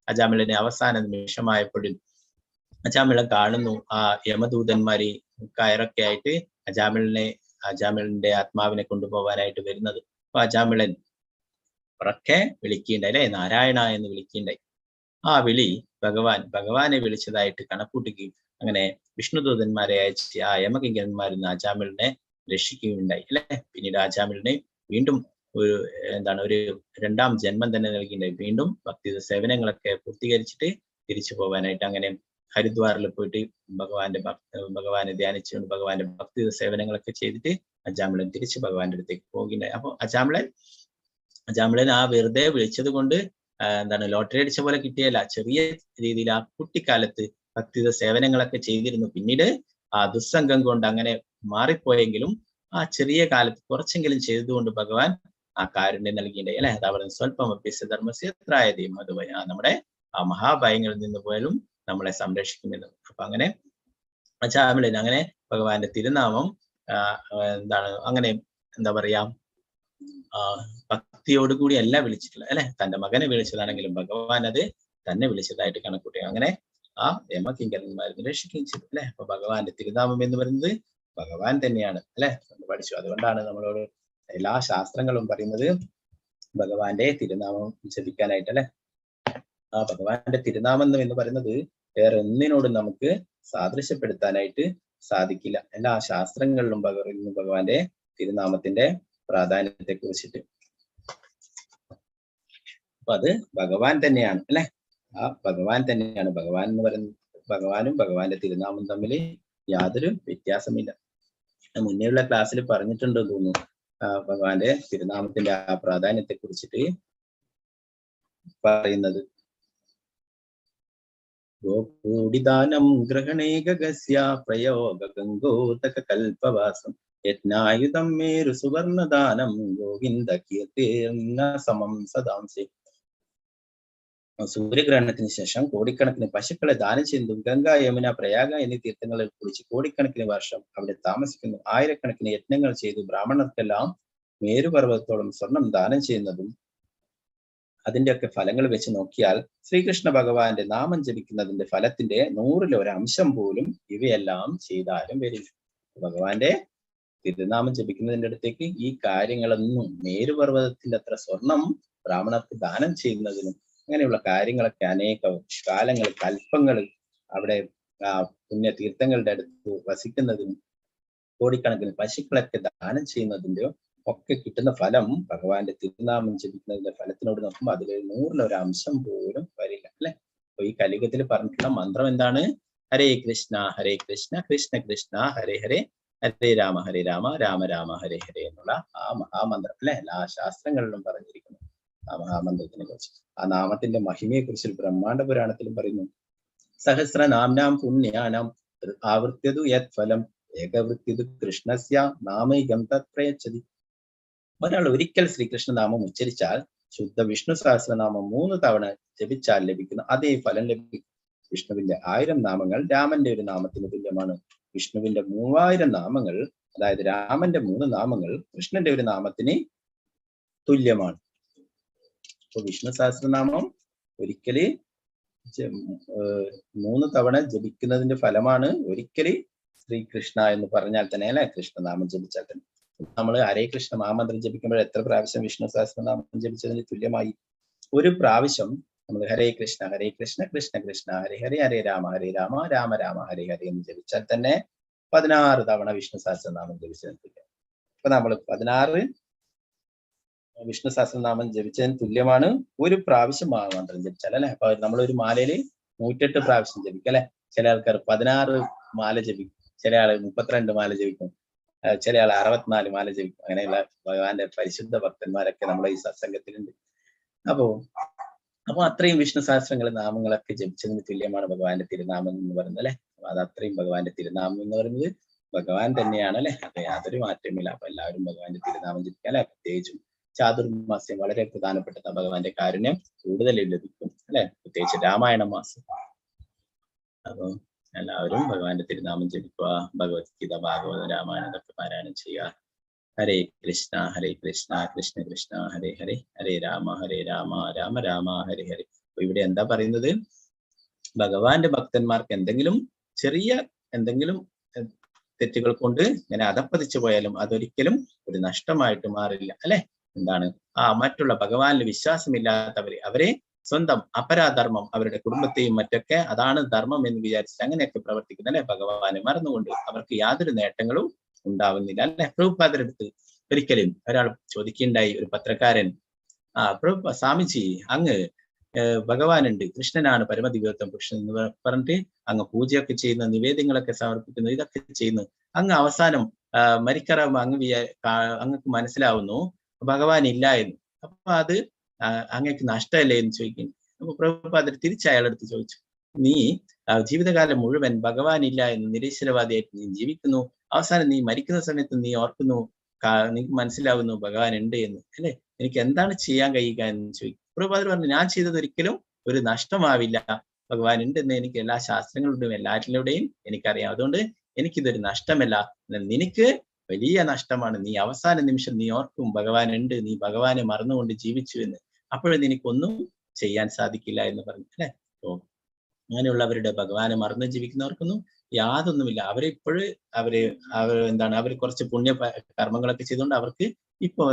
അജാമിളന്റെ അവസാന നിമിഷമായപ്പോഴും അജാമിളൻ കാണുന്നു ആ യമദൂതന്മാര് കയറൊക്കെ ആയിട്ട് അജാമിളന്റെ ആത്മാവിനെ കൊണ്ടുപോകാനായിട്ട് വരുന്നത്. അപ്പൊ അജാമിളൻ ഉറക്കെ വിളിക്കുകയുണ്ടായി അല്ലെ, നാരായണ എന്ന് വിളിക്കുകയുണ്ടായി. ആ വിളി ഭഗവാനെ വിളിച്ചതായിട്ട് കണക്കൂട്ടുകയും അങ്ങനെ വിഷ്ണുദൂതന്മാരെ അയച്ച് ആ യമകിങ്കരന്മാരിൽ നിന്ന് അജാമിളിനെ രക്ഷിക്കുകയുണ്ടായി അല്ലെ. പിന്നീട് അജാമിളിനെ വീണ്ടും ഒരു രണ്ടാം ജന്മം തന്നെ നൽകിയിട്ടുണ്ടായി. വീണ്ടും ഭക്തി സേവനങ്ങളൊക്കെ പൂർത്തീകരിച്ചിട്ട് തിരിച്ചു പോകാനായിട്ട് അങ്ങനെ ഹരിദ്വാറിൽ പോയിട്ട് ഭഗവാനെ ധ്യാനിച്ചുകൊണ്ട് ഭഗവാന്റെ ഭക്തി സേവനങ്ങളൊക്കെ ചെയ്തിട്ട് അജാമിളൻ തിരിച്ച് ഭഗവാന്റെ അടുത്തേക്ക് പോകുകയുണ്ടായി. അപ്പൊ അജാമിളൻ ആ വെറുതെ വിളിച്ചത് കൊണ്ട് ലോട്ടറി അടിച്ച പോലെ കിട്ടിയല്ല. ചെറിയ രീതിയിൽ ആ കുട്ടിക്കാലത്ത് ഭക്തിത സേവനങ്ങളൊക്കെ ചെയ്തിരുന്നു. പിന്നീട് ആ ദുസ്സംഗം കൊണ്ട് അങ്ങനെ മാറിപ്പോയെങ്കിലും ആ ചെറിയ കാലത്ത് കുറച്ചെങ്കിലും ചെയ്തുകൊണ്ട് ഭഗവാൻ ആ കാരുണ്യം നൽകിയിട്ടുണ്ടായി അല്ലെ. അതാ പറയുന്നത് സ്വല്പം അഭ്യസ്യ ധർമ്മസ്യത്രായതി മധുവയ. നമ്മുടെ ആ മഹാഭയങ്ങളിൽ നിന്ന് പോലും നമ്മളെ സംരക്ഷിക്കുമെന്ന്. അപ്പൊ അങ്ങനെ അജാമിളൻ അങ്ങനെ ഭഗവാന്റെ തിരുനാമം അങ്ങനെ എന്താ പറയാ ഭക്തിയോടുകൂടി അല്ല വിളിച്ചിട്ടുള്ളത് അല്ലെ. തന്റെ മകനെ വിളിച്ചതാണെങ്കിലും ഭഗവാൻ അത് തന്നെ വിളിച്ചതായിട്ട് കണക്കൂട്ടി അങ്ങനെ ആ യമകിങ്കരന്മാരെ രക്ഷിക്കുകയും ചെയ്തു അല്ലെ. അപ്പൊ ഭഗവാന്റെ തിരുനാമം എന്ന് പറയുന്നത് ഭഗവാൻ തന്നെയാണ് അല്ലെ. നമ്മൾ പഠിച്ചു. അതുകൊണ്ടാണ് നമ്മളോട് എല്ലാ ശാസ്ത്രങ്ങളും പറയുന്നത് ഭഗവാന്റെ തിരുനാമം ജപിക്കാനായിട്ട് അല്ലെ. ആ ഭഗവാന്റെ തിരുനാമം എന്ന് പറയുന്നത് വേറെ ഒന്നിനോടും നമുക്ക് സാദൃശ്യപ്പെടുത്താനായിട്ട് സാധിക്കില്ല. എല്ലാ ശാസ്ത്രങ്ങളിലും പറയുന്നു ഭഗവാന്റെ തിരുനാമത്തിന്റെ പ്രാധാന്യത്തെ കുറിച്ചിട്ട്. അപ്പൊ അത് ഭഗവാൻ തന്നെയാണ് അല്ലെ. ആ ഭഗവാൻ തന്നെയാണ്. ഭഗവാൻ എന്ന് പറയുന്നത് ഭഗവാനും ഭഗവാന്റെ തിരുനാമം തമ്മിൽ യാതൊരു വ്യത്യാസമില്ല. മുന്നേയുള്ള ക്ലാസ്സിൽ പറഞ്ഞിട്ടുണ്ടോ തോന്നുന്നു ഭഗവാന്റെ തിരുനാമത്തിന്റെ ആ പ്രാധാന്യത്തെ കുറിച്ചിട്ട് പറയുന്നത്. ഗോകൂടിദാനം ഗ്രഹണേകസ്യ പ്രയോഗ ഗംഗോതക കൽപവാസം യജ്ഞായുധം മേരു സുവർണദാനം ഗോവിന്ദ കീർത്തിർന സമം സദാംസി. സൂര്യഗ്രഹണത്തിന് ശേഷം കോടിക്കണക്കിന് പശുക്കളെ ദാനം ചെയ്യുന്നതും ഗംഗ, യമുന, പ്രയാഗ എന്നീ തീർത്ഥങ്ങളിൽ കുളിച്ച് കോടിക്കണക്കിന് വർഷം അവിടെ താമസിക്കുന്നു. ആയിരക്കണക്കിന് യജ്ഞങ്ങൾ ചെയ്തു ബ്രാഹ്മണർക്കെല്ലാം മേരുപർവ്വതത്തോളം സ്വർണം ദാനം ചെയ്യുന്നതും അതിന്റെയൊക്കെ ഫലങ്ങൾ വെച്ച് നോക്കിയാൽ ശ്രീകൃഷ്ണ ഭഗവാന്റെ നാമം ജപിക്കുന്നതിന്റെ ഫലത്തിന്റെ 100% പോലും ഇവയെല്ലാം ചെയ്താലും വരില്ല. ഭഗവാന്റെ തിരുനാമം ജപിക്കുന്നതിന്റെ അടുത്തേക്ക് ഈ കാര്യങ്ങളൊന്നും മേരുപർവ്വതത്തിന്റെ അത്ര സ്വർണം ബ്രാഹ്മണർക്ക് ദാനം ചെയ്യുന്നതിനും അങ്ങനെയുള്ള കാര്യങ്ങളൊക്കെ അനേകം കാലങ്ങൾ കൽപ്പങ്ങൾ അവിടെ പുണ്യ തീർത്ഥങ്ങളുടെ അടുത്ത് വസിക്കുന്നതിനും കോടിക്കണക്കിന് പശുക്കളൊക്കെ ദാനം ചെയ്യുന്നതിന്റെയോ ഒക്കെ കിട്ടുന്ന ഫലം ഭഗവാന്റെ തിരുനാമം ജപിക്കുന്നതിന്റെ ഫലത്തിനോട് നോക്കുമ്പോൾ അതിൽ 100% പോലും വരില്ല അല്ലെ. അപ്പൊ ഈ കലിയുഗത്തിൽ പറഞ്ഞിട്ടുള്ള മന്ത്രം എന്താണ്? ഹരേ കൃഷ്ണ കൃഷ്ണ കൃഷ്ണ ഹരേ ഹരേ ഹരേ രാമ രാമ രാമ ഹരേ ഹരേ എന്നുള്ള ആ മഹാമന്ത്രം അല്ലെ. എല്ലാ ശാസ്ത്രങ്ങളിലും പറഞ്ഞിരിക്കുന്നു ആ മഹാമന്ത്രത്തിനെ കുറിച്ച്. ആ നാമത്തിന്റെ മഹിമയെ കുറിച്ച് ബ്രഹ്മാണ്ഡ പുരാണത്തിലും പറയുന്നു. സഹസ്രനാംനാം പുണ്യാനാം ആവൃത്യതു യത് ഫലം ഏകവൃത്യതു കൃഷ്ണസ്യ നാമൈകം തത് പ്രയച്ഛതി. ഒരാൾ ഒരിക്കൽ ശ്രീകൃഷ്ണനാമം ഉച്ചരിച്ചാൽ ശുദ്ധ വിഷ്ണു സഹസ്രനാമം 3 തവണ ജപിച്ചാൽ ലഭിക്കുന്ന അതേ ഫലം ലഭിക്കും. വിഷ്ണുവിന്റെ 1000 നാമങ്ങൾ രാമന്റെ ഒരു നാമത്തിന് തുല്യമാണ്. വിഷ്ണുവിന്റെ 3000 നാമങ്ങൾ, അതായത് രാമന്റെ 3 നാമങ്ങൾ കൃഷ്ണന്റെ ഒരു നാമത്തിന് തുല്യമാണ്. അപ്പൊ വിഷ്ണു സഹസ്രനാമം ഒരിക്കല് 3 തവണ ജപിക്കുന്നതിന്റെ ഫലമാണ് ഒരിക്കല് ശ്രീകൃഷ്ണ എന്ന് പറഞ്ഞാൽ തന്നെ അല്ലെ, കൃഷ്ണനാമം ജപിച്ചാൽ തന്നെ. നമ്മൾ ഹരേ കൃഷ്ണ മഹാമന്ത്രം ജപിക്കുമ്പോൾ എത്ര പ്രാവശ്യം വിഷ്ണു സഹസ്രനാമം ജപിച്ചതിന് തുല്യമായി? ഒരു പ്രാവശ്യം നമ്മൾ ഹരേ കൃഷ്ണ കൃഷ്ണ കൃഷ്ണ ഹരേ ഹരേ, ഹരേ രാമ രാമ രാമ ഹരേ ഹരേ എന്ന് ജപിച്ചാൽ തന്നെ 16 തവണ വിഷ്ണു സഹസ്രനാമം ജപിച്ചതിന് തുല്യം. അപ്പൊ നമ്മൾ 16 വിഷ്ണു സഹസ്രനാമം ജപിച്ചതിന് തുല്യമാണ് ഒരു പ്രാവശ്യം മഹാമന്ത്രം ജപിച്ചാൽ അല്ലെ. അപ്പൊ നമ്മളൊരു മാലയില് 108 പ്രാവശ്യം ജപിക്കും അല്ലെ. ചില ആൾക്കാർ 16 മാല ജപിക്കും, ചില ആള് 32 മാല ജപിക്കും, ചില ആൾ 64 മാല ജപിക്കും. അങ്ങനെയുള്ള ഭഗവാന്റെ പരിശുദ്ധ ഭക്തന്മാരൊക്കെ നമ്മുടെ ഈ സത്സംഗത്തിലുണ്ട്. അപ്പൊ അത്രയും വിഷ്ണു സഹസ്രങ്ങളെ നാമങ്ങളൊക്കെ ജപിച്ചതിന് തുല്യമാണ് ഭഗവാന്റെ തിരുനാമം എന്ന് പറയുന്നത് അല്ലെ. അപ്പൊ അത് അത്രയും ഭഗവാന്റെ തിരുനാമം എന്ന് പറയുന്നത് ഭഗവാൻ തന്നെയാണ് അല്ലെ. അത് യാതൊരു മാറ്റമില്ല. അപ്പൊ എല്ലാവരും ഭഗവാന്റെ തിരുനാമം ജപിക്കുക അല്ലെ. പ്രത്യേകിച്ചും ചാതുർമാസ്യം വളരെ പ്രധാനപ്പെട്ട ഭഗവാന്റെ കാരുണ്യം കൂടുതൽ ലഭിക്കും അല്ലെ, പ്രത്യേകിച്ച് രാമായണ മാസം. അപ്പൊ എല്ലാവരും ഭഗവാന്റെ തിരുനാമം ജപിക്കുക, ഭഗവത്ഗീത, ഭാഗവതം, രാമായണം ഇതൊക്കെ പാരായണം ചെയ്യുക. ഹരേ കൃഷ്ണ കൃഷ്ണ കൃഷ്ണ ഹരേ ഹരേ, ഹരേ രാമ രാമ രാമ ഹരേ ഹരേ. അപ്പൊ ഇവിടെ എന്താ പറയുന്നത്? ഭഗവാന്റെ ഭക്തന്മാർക്ക് ചെറിയ എന്തെങ്കിലും തെറ്റുകൾ കൊണ്ട് ഇങ്ങനെ അധപ്പതിച്ചു പോയാലും അതൊരിക്കലും ഒരു നഷ്ടമായിട്ട് മാറില്ല അല്ലെ. എന്താണ്? മറ്റുള്ള ഭഗവാനിൽ വിശ്വാസമില്ലാത്തവരെ, അവരെ സ്വന്തം അപരാധർമ്മം, അവരുടെ കുടുംബത്തെയും മറ്റൊക്കെ അതാണ് ധർമ്മം എന്ന് വിചാരിച്ചിട്ട് അങ്ങനെയൊക്കെ പ്രവർത്തിക്കുന്ന അല്ലെ, ഭഗവാനെ മറന്നുകൊണ്ട് അവർക്ക് യാതൊരു നേട്ടങ്ങളും ഉണ്ടാവുന്നില്ല അല്ലെ. പ്രഭുപാദരടുത്ത് ഒരിക്കലും ഒരാൾ ചോദിക്കുകയുണ്ടായി, ഒരു പത്രക്കാരൻ, സ്വാമിജി അങ്ങ് ഭഗവാനുണ്ട്, കൃഷ്ണനാണ് പരമദിവ്യത്വം പുരുഷൻ എന്ന് പറഞ്ഞിട്ട് അങ്ങ് പൂജയൊക്കെ ചെയ്യുന്ന, നിവേദ്യങ്ങളൊക്കെ സമർപ്പിക്കുന്നു, ഇതൊക്കെ ചെയ്യുന്നു. അങ്ങ് അവസാനം മരിക്കറാകുമ്പോ അങ്ങക്ക് മനസ്സിലാവുന്നു ഭഗവാൻ ഇല്ല എന്ന്. അപ്പൊ അത് അങ്ങക്ക് നഷ്ടമല്ലേ എന്ന് ചോദിക്കുന്നു. അപ്പൊ പ്രഭുപാദർ തിരിച്ച് അയാളെടുത്ത് ചോദിച്ചു, നീ ജീവിതകാലം മുഴുവൻ ഭഗവാൻ ഇല്ല എന്ന് നിരീശ്വരവാദിയായിട്ട് നീ ജീവിക്കുന്നു, അവസാനം നീ മരിക്കുന്ന സമയത്ത് നീ ഓർക്കുന്നു, നിനക്ക് മനസ്സിലാവുന്നു ഭഗവാൻ ഉണ്ട് എന്ന് അല്ലെ, എനിക്ക് എന്താണ് ചെയ്യാൻ കഴിയുക എന്ന് ചോദിക്കും. പ്രഭുപാദർ പറഞ്ഞു, ഞാൻ ചെയ്തത് ഒരിക്കലും ഒരു നഷ്ടമാവില്ല, ഭഗവാൻ ഉണ്ടെന്ന് എനിക്ക് എല്ലാ ശാസ്ത്രങ്ങളുടെയും എല്ലാറ്റിലൂടെയും എനിക്കറിയാം, അതുകൊണ്ട് എനിക്കിതൊരു നഷ്ടമല്ല, നിനക്ക് വലിയ നഷ്ടമാണ്. നീ അവസാന നിമിഷം നീ ഓർക്കും ഭഗവാൻ ഉണ്ട്, നീ ഭഗവാനെ മറന്നുകൊണ്ട് ജീവിച്ചു എന്ന്, അപ്പോഴും നിനക്കൊന്നും ചെയ്യാൻ സാധിക്കില്ല എന്ന് പറഞ്ഞു അല്ലെ. അങ്ങനെയുള്ളവരുടെ ഭഗവാനെ മറന്ന് ജീവിക്കുന്നവർക്കൊന്നും യാതൊന്നുമില്ല. അവർ കുറച്ച് പുണ്യ കർമ്മങ്ങളൊക്കെ ചെയ്തുകൊണ്ട് അവർക്ക് ഇപ്പൊ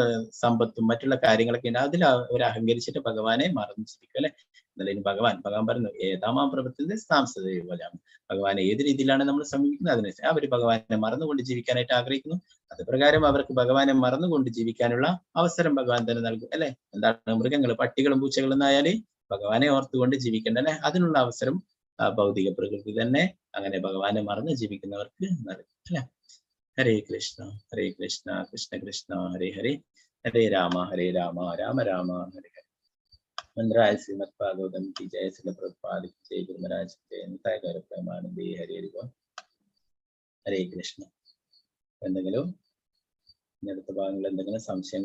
സമ്പത്തും മറ്റുള്ള കാര്യങ്ങളൊക്കെ ഉണ്ട്, അതിൽ അവർ അഹങ്കരിച്ചിട്ട് ഭഗവാനെ മറന്നു ജീവിക്കും അല്ലെ. എന്നാലും ഭഗവാൻ പറഞ്ഞു, ഏതാമാം പ്രവൃത്തി സാംസതയാണ്, ഭഗവാനെ ഏത് രീതിയിലാണ് നമ്മൾ സമീപിക്കുന്നത് അതിനനുസരിച്ച് അവർ ഭഗവാനെ മറന്നുകൊണ്ട് ജീവിക്കാനായിട്ട് ആഗ്രഹിക്കുന്നു, അത് പ്രകാരം അവർക്ക് ഭഗവാനെ മറന്നുകൊണ്ട് ജീവിക്കാനുള്ള അവസരം ഭഗവാൻ തന്നെ നൽകും അല്ലെ. എന്താണ്? മൃഗങ്ങൾ, പട്ടികളും പൂച്ചകളും എന്നായാല് ഭഗവാനെ ഓർത്തുകൊണ്ട് ജീവിക്കേണ്ട അല്ലെ, അതിനുള്ള അവസരം ഭൗതിക പ്രകൃതി തന്നെ അങ്ങനെ ഭഗവാനെ മറന്ന് ജീവിക്കുന്നവർക്ക് നൽകും അല്ലെ. ഹരേ കൃഷ്ണ കൃഷ്ണ കൃഷ്ണ ഹരേ ഹരേ, ഹരേ രാമ രാമ രാമ ഹരേ ഹരേ. मंत्रालय श्रीमद भागवतम की जय, श्रील प्रभुपाद की जय, गुरु महाराज की जय, निताय गौर प्रेमानंदे हरे हरि बोल. ഹരേ കൃഷ്ണ. എന്തെങ്കിലും അടുത്ത ഭാഗങ്ങളിൽ എന്തെങ്കിലും സംശയങ്ങൾ